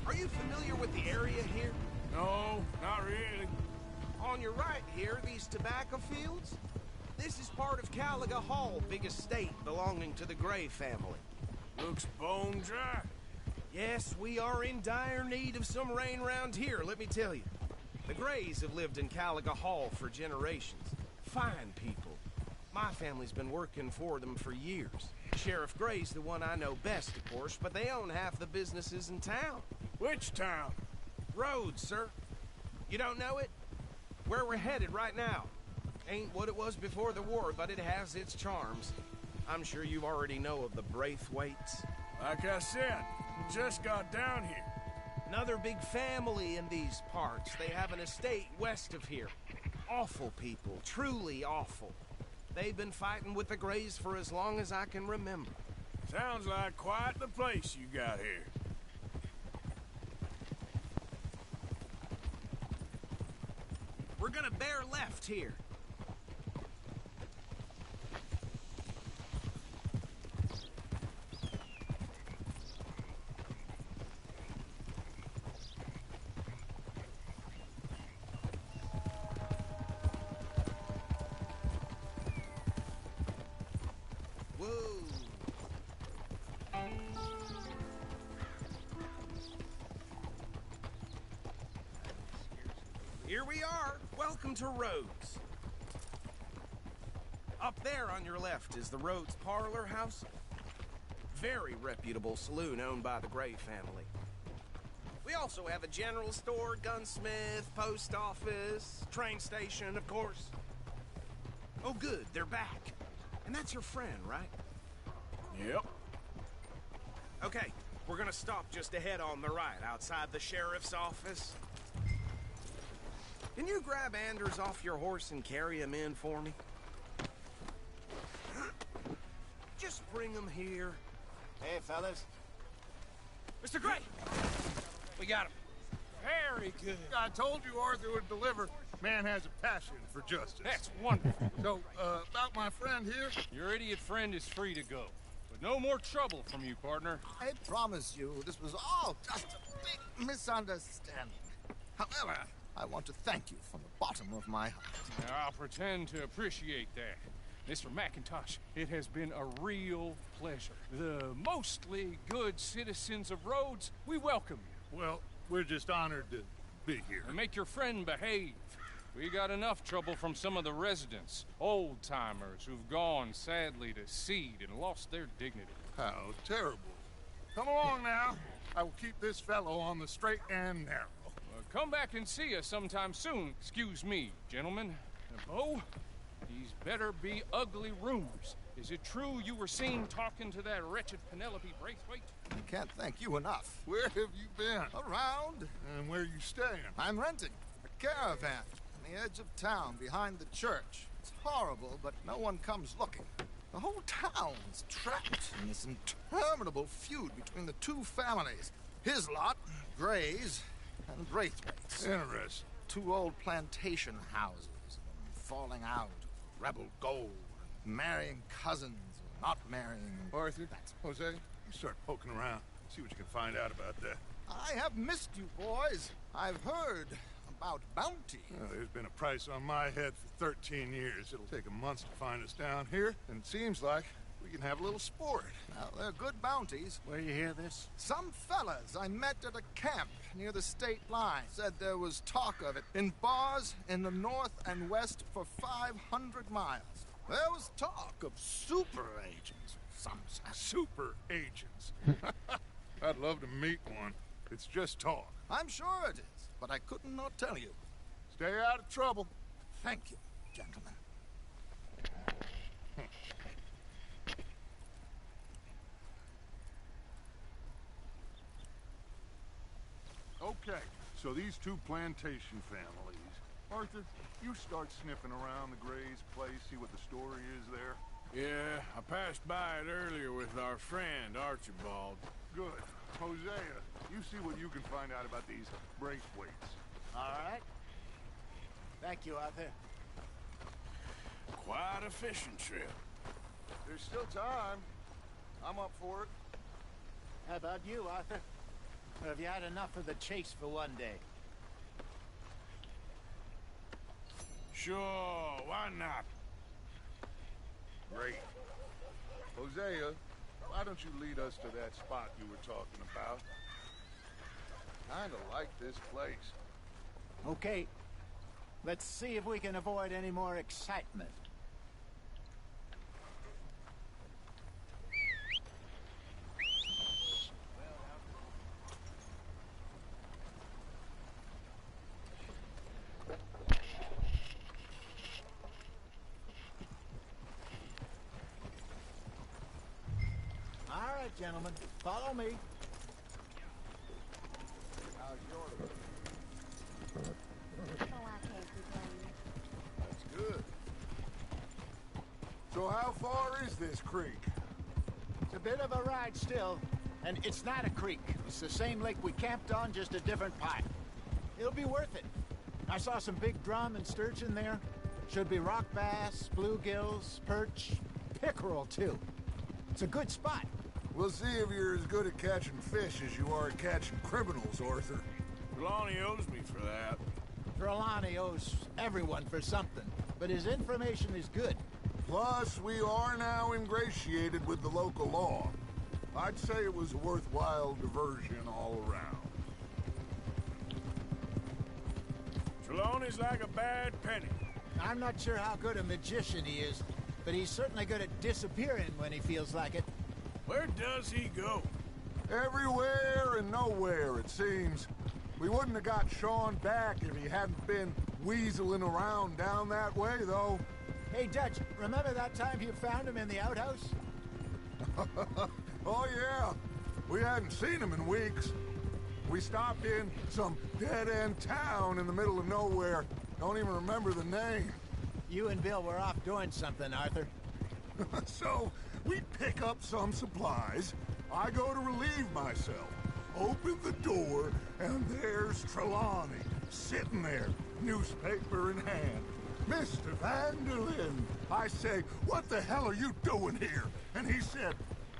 Are you familiar with the area here? No, not really. On your right here, these tobacco fields? This is part of Caliga Hall, big estate belonging to the Gray family. Looks bone dry. Yes, we are in dire need of some rain round here, let me tell you. The Grays have lived in Caliga Hall for generations. Fine people. My family's been working for them for years. Sheriff Gray's the one I know best, of course, but they own half the businesses in town. Which town? Rhodes, sir. You don't know it? Where we're headed right now. Ain't what it was before the war, but it has its charms. I'm sure you already know of the Braithwaites. Like I said, just got down here. Another big family in these parts. They have an estate west of here. Awful people, truly awful. They've been fighting with the Grays for as long as I can remember. Sounds like quite the place you got here. We're gonna bear left here. Here we are. Welcome to Rhodes. Up there on your left is the Rhodes Parlor House. Very reputable saloon owned by the Gray family. We also have a general store, gunsmith, post office, train station, of course. Oh good, they're back. And that's your friend, right? Yep. Okay, we're gonna stop just ahead on the right, outside the sheriff's office. Can you grab Anders off your horse and carry him in for me? Just bring him here. Hey, fellas. Mr. Gray! We got him. Very good. I told you Arthur would deliver. Man has a passion for justice. That's wonderful. So, about my friend here? Your idiot friend is free to go. But no more trouble from you, partner. I promise you, this was all just a big misunderstanding. However, I want to thank you from the bottom of my heart. Now, I'll pretend to appreciate that. Mr. McIntosh, it has been a real pleasure. The mostly good citizens of Rhodes, we welcome you. Well, we're just honored to be here. And make your friend behave. We got enough trouble from some of the residents, old-timers who've gone, sadly, to seed and lost their dignity. How terrible. Come along now. I will keep this fellow on the straight and narrow. Come back and see us sometime soon. Excuse me, gentlemen. Bo, these better be ugly rumors. Is it true you were seen talking to that wretched Penelope Braithwaite? I can't thank you enough. Where have you been? Around. And where are you staying? I'm renting a caravan on the edge of town behind the church. It's horrible, but no one comes looking. The whole town's trapped in this interminable feud between the two families. His lot, Gray's, and Braithwaite's. Interesting. Two old plantation houses, falling out, rebel gold, marrying cousins, or not marrying. Arthur, Jose, you start poking around. See what you can find out about that. I have missed you, boys. I've heard about bounty. Well, there's been a price on my head for 13 years. It'll take a month to find us down here, and it seems like we can have a little sport. Well, they're good bounties. Where you hear this? Some fellas I met at a camp near the state line said there was talk of it in bars in the north and west for 500 miles. There was talk of super agents, some say. Super agents. I'd love to meet one. It's just talk. I'm sure it is, but I couldn't not tell you. Stay out of trouble. Thank you, gentlemen. Okay, so these two plantation families. Arthur, you start sniffing around the Gray's place, see what the story is there. Yeah, I passed by it earlier with our friend, Archibald. Good. Hosea, you see what you can find out about these Braithwaites. All right. Thank you, Arthur. Quite a fishing trip. There's still time. I'm up for it. How about you, Arthur? Or have you had enough of the chase for one day? Sure, why not? Great. Hosea, why don't you lead us to that spot you were talking about? Kinda like this place. Okay. Let's see if we can avoid any more excitement. All right, gentlemen, follow me. How's your That's good. So how far is this creek? It's a bit of a ride still, and it's not a creek. It's the same lake we camped on, just a different part. It'll be worth it. I saw some big drum and sturgeon there. Should be rock bass, bluegills, perch, pickerel too. It's a good spot. We'll see if you're as good at catching fish as you are at catching criminals, Arthur. Trelawney owes me for that. Trelawney owes everyone for something, but his information is good. Plus, we are now ingratiated with the local law. I'd say it was a worthwhile diversion all around. Trelawney's like a bad penny. I'm not sure how good a magician he is, but he's certainly good at disappearing when he feels like it. Where does he go? Everywhere and nowhere, it seems. We wouldn't have got Sean back if he hadn't been weaseling around down that way, though. Hey, Dutch, remember that time you found him in the outhouse? Oh, yeah. We hadn't seen him in weeks. We stopped in some dead-end town in the middle of nowhere. Don't even remember the name. You and Bill were off doing something, Arthur. So, we pick up some supplies. I go to relieve myself. Open the door, and there's Trelawney, sitting there, newspaper in hand. Mr. Vanderlyn. I say, what the hell are you doing here? And he said,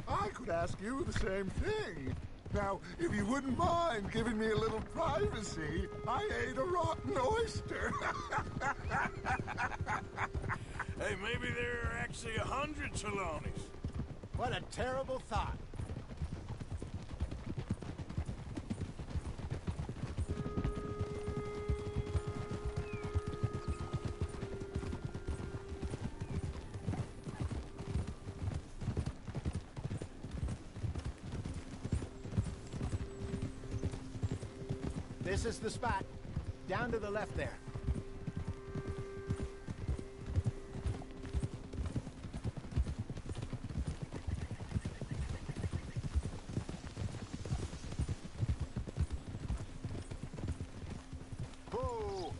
I could ask you the same thing. Now, if you wouldn't mind giving me a little privacy, I ate a rotten oyster. Hey, maybe there are actually 100 Trelawneys. What a terrible thought. This is the spot. Down to the left there. Whoa!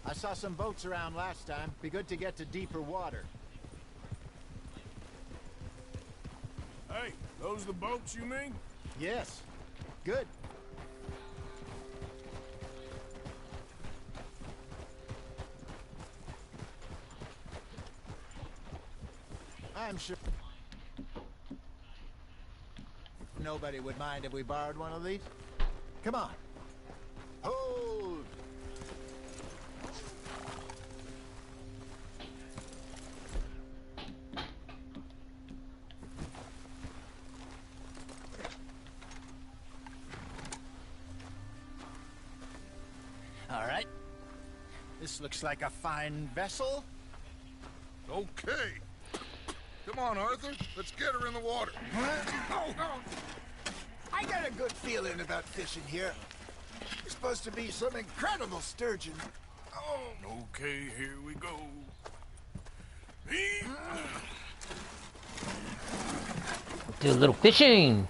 I saw some boats around last time. Be good to get to deeper water. Hey, those the boats you mean? Yes. Good. I'm sure nobody would mind if we borrowed one of these. Come on. Hold! All right. This looks like a fine vessel. Okay. Come on, Arthur. Let's get her in the water. I got a good feeling about fishing here. It's supposed to be some incredible sturgeon. Oh, okay, here we go. Do a little fishing.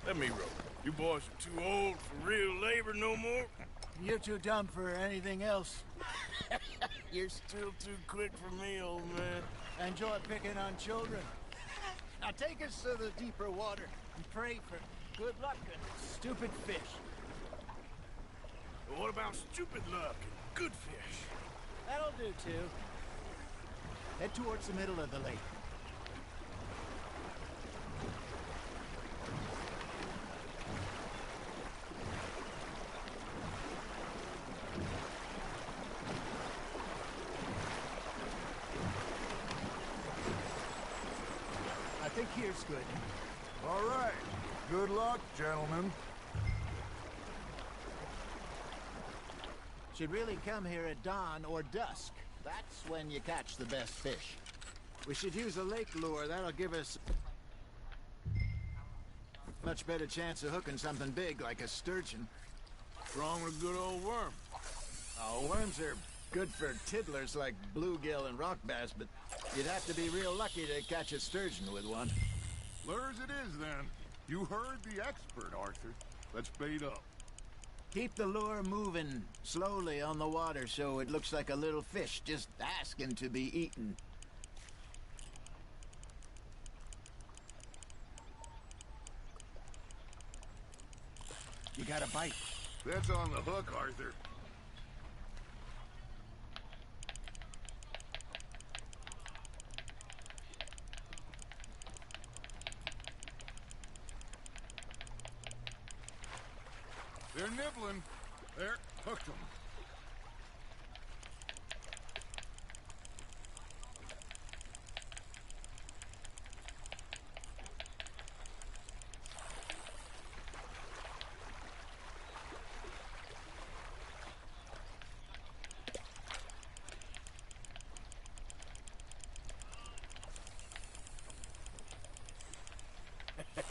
Let me row. You boys are too old for real labor no more. You're too dumb for anything else. You're still too quick for me, old man. Enjoy picking on children. Now take us to the deeper water and pray for good luck and stupid fish. But what about stupid luck and good fish? That'll do too. Head towards the middle of the lake. I think here's good. All right. Good luck, gentlemen. Should really come here at dawn or dusk. That's when you catch the best fish. We should use a lake lure. That'll give us much better chance of hooking something big like a sturgeon. What's wrong with a good old worm? Oh, worms are good for tiddlers like bluegill and rock bass, but you'd have to be real lucky to catch a sturgeon with one. Lures it is, then. You heard the expert, Arthur. Let's bait up. Keep the lure moving slowly on the water so it looks like a little fish just asking to be eaten. You got a bite. That's on the hook, Arthur. They're nibbling. There, hooked them.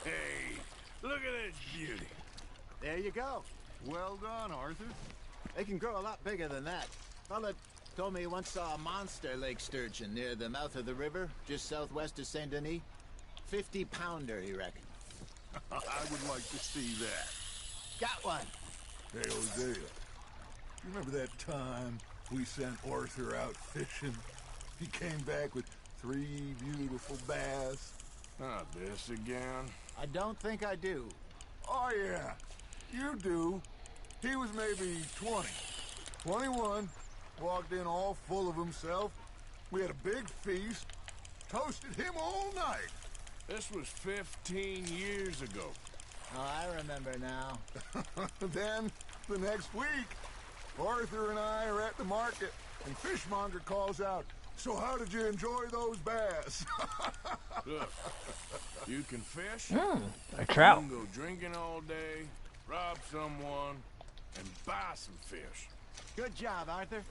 Hey, look at this beauty. There you go. Well done, Arthur. They can grow a lot bigger than that. Fella told me he once saw a monster lake sturgeon near the mouth of the river, just southwest of Saint Denis. 50-pounder, he reckoned. I would like to see that. Got one. Hey, Hosea. You remember that time we sent Arthur out fishing? He came back with 3 beautiful bass. Not this again. I don't think I do. Oh, yeah. You do. He was maybe 20. 21. Walked in all full of himself. We had a big feast. Toasted him all night. This was 15 years ago. Oh, I remember now. Then, the next week, Arthur and I are at the market, and Fishmonger calls out, "So how did you enjoy those bass?" Look, you can fish. A trout. You can go drinking all day, rob someone, and buy some fish. Good job, Arthur.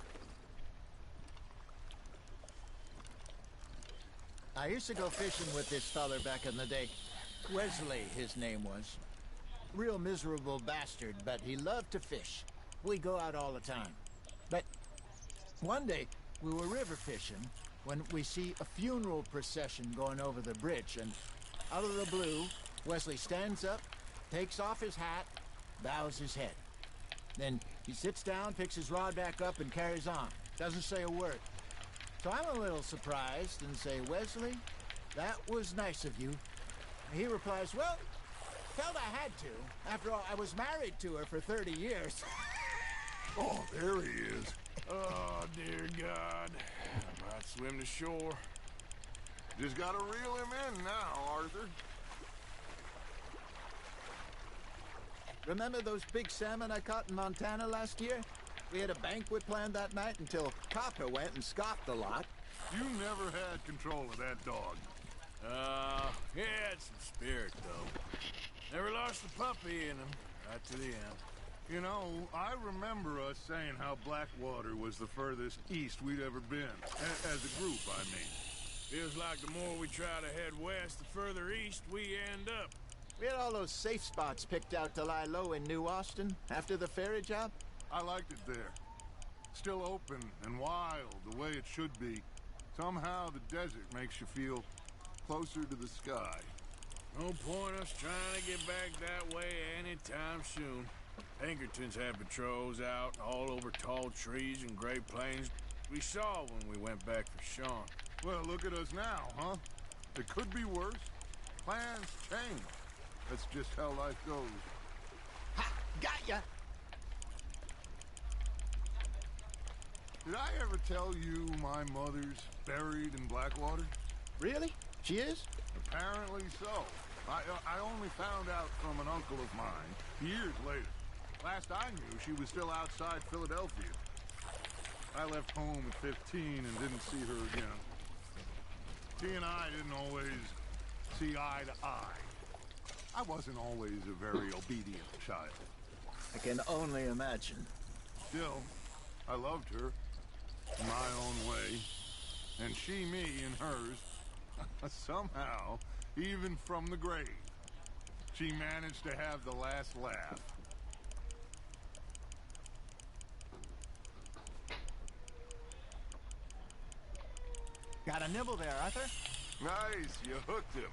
I used to go fishing with this feller back in the day. Wesley, his name was. Real miserable bastard, but he loved to fish. We go out all the time. But one day, we were river fishing when we see a funeral procession going over the bridge, and out of the blue, Wesley stands up, takes off his hat, bows his head. Then he sits down, picks his rod back up, and carries on. Doesn't say a word. So I'm a little surprised and say, "Wesley, that was nice of you." And he replies, "Well, felt I had to. After all, I was married to her for 30 years. Oh, there he is. Oh, dear God. I might swim to shore. Just gotta reel him in now, Arthur. Remember those big salmon I caught in Montana last year? We had a banquet planned that night until Copper went and scoffed a lot. You never had control of that dog. He had some spirit, though. Never lost the puppy in him, right to the end. You know, I remember us saying how Blackwater was the furthest east we'd ever been. As a group, I mean. Feels like the more we try to head west, the further east we end up. We had all those safe spots picked out to lie low in New Austin after the ferry job. I liked it there. Still open and wild, the way it should be. Somehow the desert makes you feel closer to the sky. No point us trying to get back that way anytime soon. Pinkertons had patrols out all over tall trees and Great Plains. We saw when we went back for Sean. Well, look at us now, huh? It could be worse. Plans change. That's just how life goes. Ha! Got ya! Did I ever tell you my mother's buried in Blackwater? Really? She is? Apparently so. I only found out from an uncle of mine years later. Last I knew, she was still outside Philadelphia. I left home at 15 and didn't see her again. She and I didn't always see eye to eye. I wasn't always a very obedient child. I can only imagine. Still, I loved her in my own way, and she me in hers. Somehow, even from the grave, she managed to have the last laugh. Got a nibble there, Arthur? Nice, you hooked him.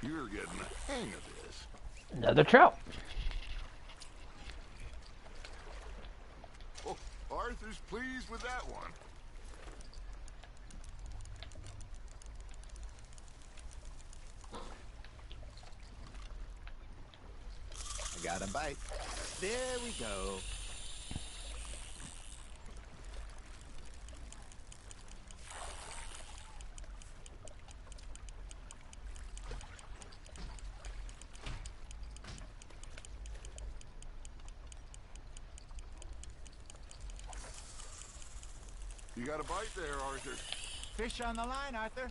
You're getting the hang of this. Another trout. Oh, Arthur's pleased with that one. I got a bite. There we go. You got a bite there, Arthur. Fish on the line, Arthur.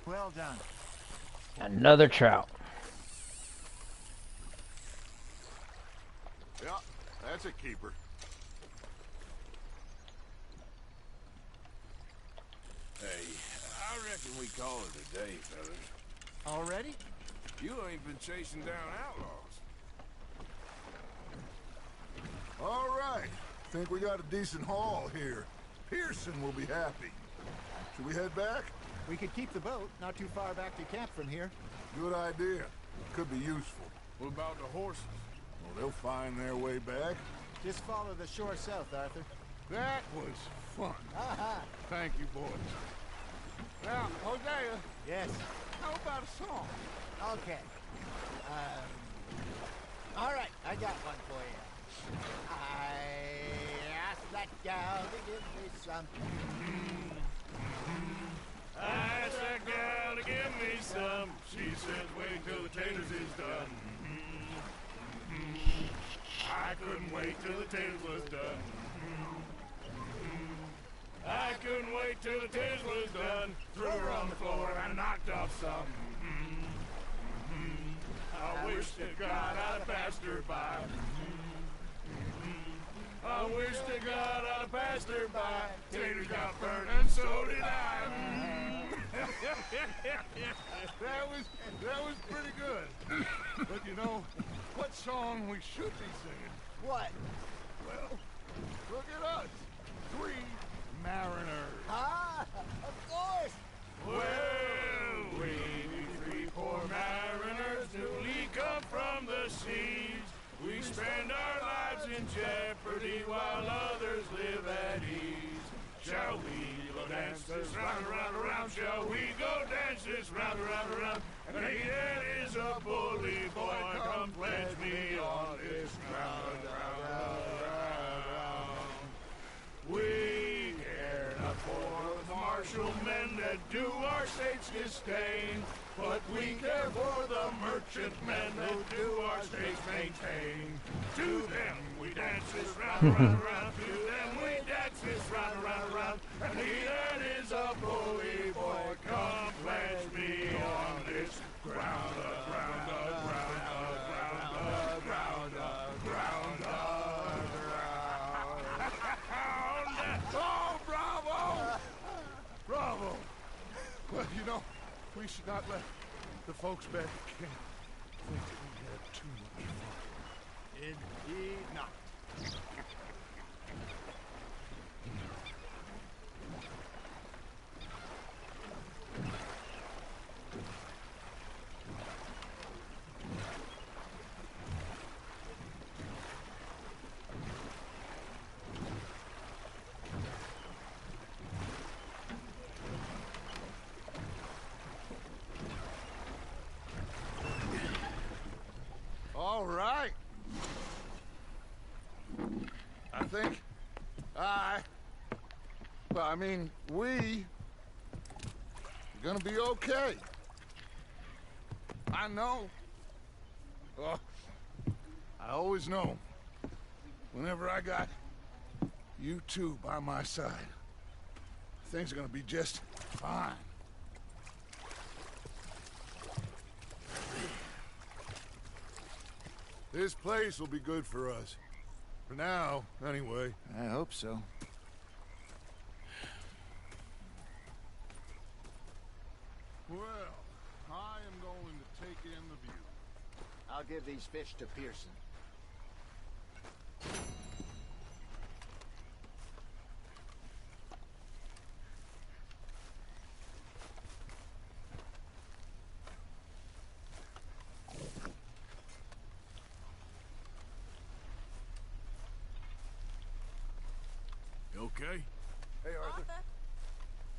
Well done. Another trout. Yeah, that's a keeper. Hey, I reckon we call it a day, fellas. Already? You ain't been chasing down outlaws. All right. Think we got a decent haul here. Pearson will be happy. Should we head back? We could keep the boat, not too far back to camp from here. Good idea. Could be useful. What about the horses? Well, they'll find their way back. Just follow the shore south, Arthur. That was fun. Aha! Thank you, boys. Now, Hosea. Yes. How about a song? Okay. All right, I got one for you. I asked that gal to give me some. I asked that gal to give me some. She says, wait till the taters is done. I couldn't wait till the taters was done. I couldn't wait till the taters was done. Threw her on the floor and I knocked off some. I wish to God I'd have passed her by. I wish to God I'd have passed her by. Taters got burned and so did I. That was pretty good. But you know, what song we should be singing? What? Well, look at us. 3 mariners. Ah, of course. Well, we 3 poor mariners newly come in jeopardy while others live at ease. Shall we go dance this round, around, around? Shall we go dance this round, around, around? And he that is a bully boy, come pledge me on this ground, ground. We care not for the martial men that do our states disdain, but we care for the merchant men that do our states maintain. To them we dance this round, round, round. To them we dance this round, round, round. And he that is a bully boy, come pledge me on this ground, ground, ground, ground, ground, ground, ground. Oh, bravo! Bravo! Well, you know, we should not let the folks back at camp think that we had too much fun. Indeed not. All right. I think we are gonna be okay. I know. Oh, I always know. Whenever I got you two by my side, things are gonna be just fine. This place will be good for us. For now, anyway. I hope so. Well, I am going to take in the view. I'll give these fish to Pearson. You okay? Hey, Arthur.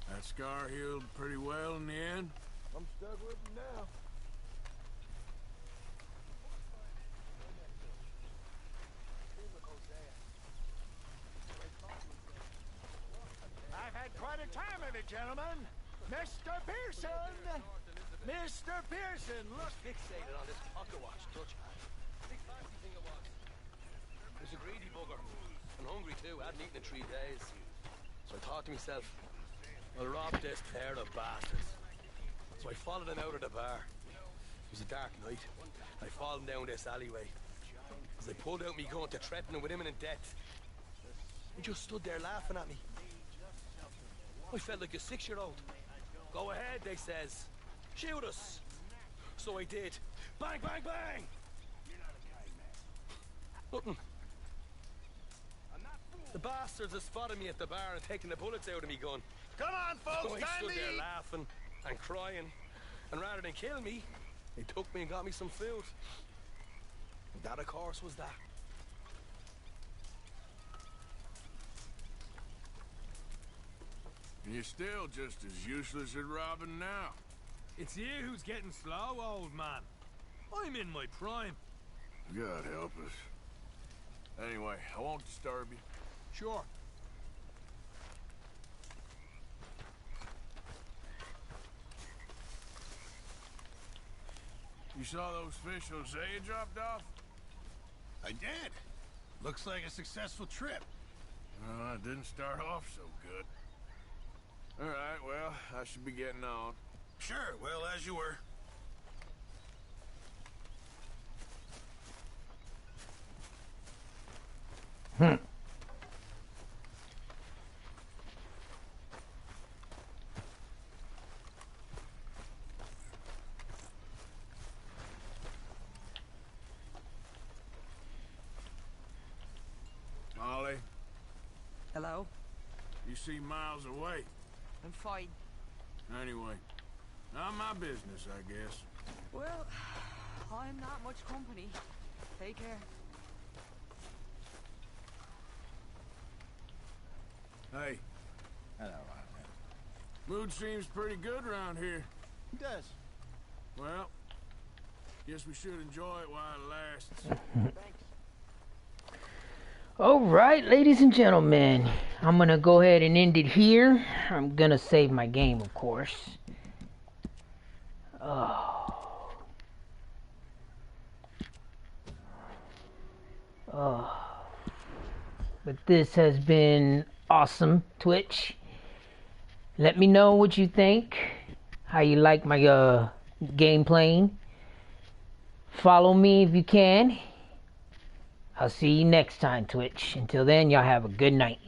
That scar healed pretty well in the end? I'm stuck with him now. I've had quite a time of it, gentlemen. Mr. Pearson! Mr. Pearson, look! Fixated on this pocket watch, Dutch. Big fancy thing it was. It was a greedy bugger. And hungry too, hadn't eaten in 3 days. So I thought to myself, I'll rob this pair of bastards. So I followed him out of the bar. It was a dark night. I followed him down this alleyway. As I pulled out me gun to threaten him with imminent death, he just stood there laughing at me. I felt like a 6-year-old. Go ahead, they says. Shoot us. So I did. Bang, bang, bang! Nothing. The bastards have spotted me at the bar and taken the bullets out of me gun. Come on, folks, So I stood there laughing and crying. And rather than kill me, they took me and got me some food. And that, of course, was that. And you're still just as useless at robbing now. It's you who's getting slow, old man. I'm in my prime. God help us. Anyway, I won't disturb you. Sure. You saw those fish Hosea dropped off? I did. Looks like a successful trip. Well, it didn't start off so good. All right, well, I should be getting on. Sure, well, as you were. Molly, Hello? you seem miles away. I'm fine. Anyway, not my business, I guess. Well, I'm not much company. Take care. Hey. Hello. Mood seems pretty good around here. It does. Well, guess we should enjoy it while it lasts. Thanks. All right, ladies and gentlemen, I'm gonna go ahead and end it here. I'm gonna save my game, of course. But this has been awesome, Twitch. Let me know what you think, how you like my game playing. Follow me if you can. I'll see you next time, Twitch. Until then, y'all have a good night.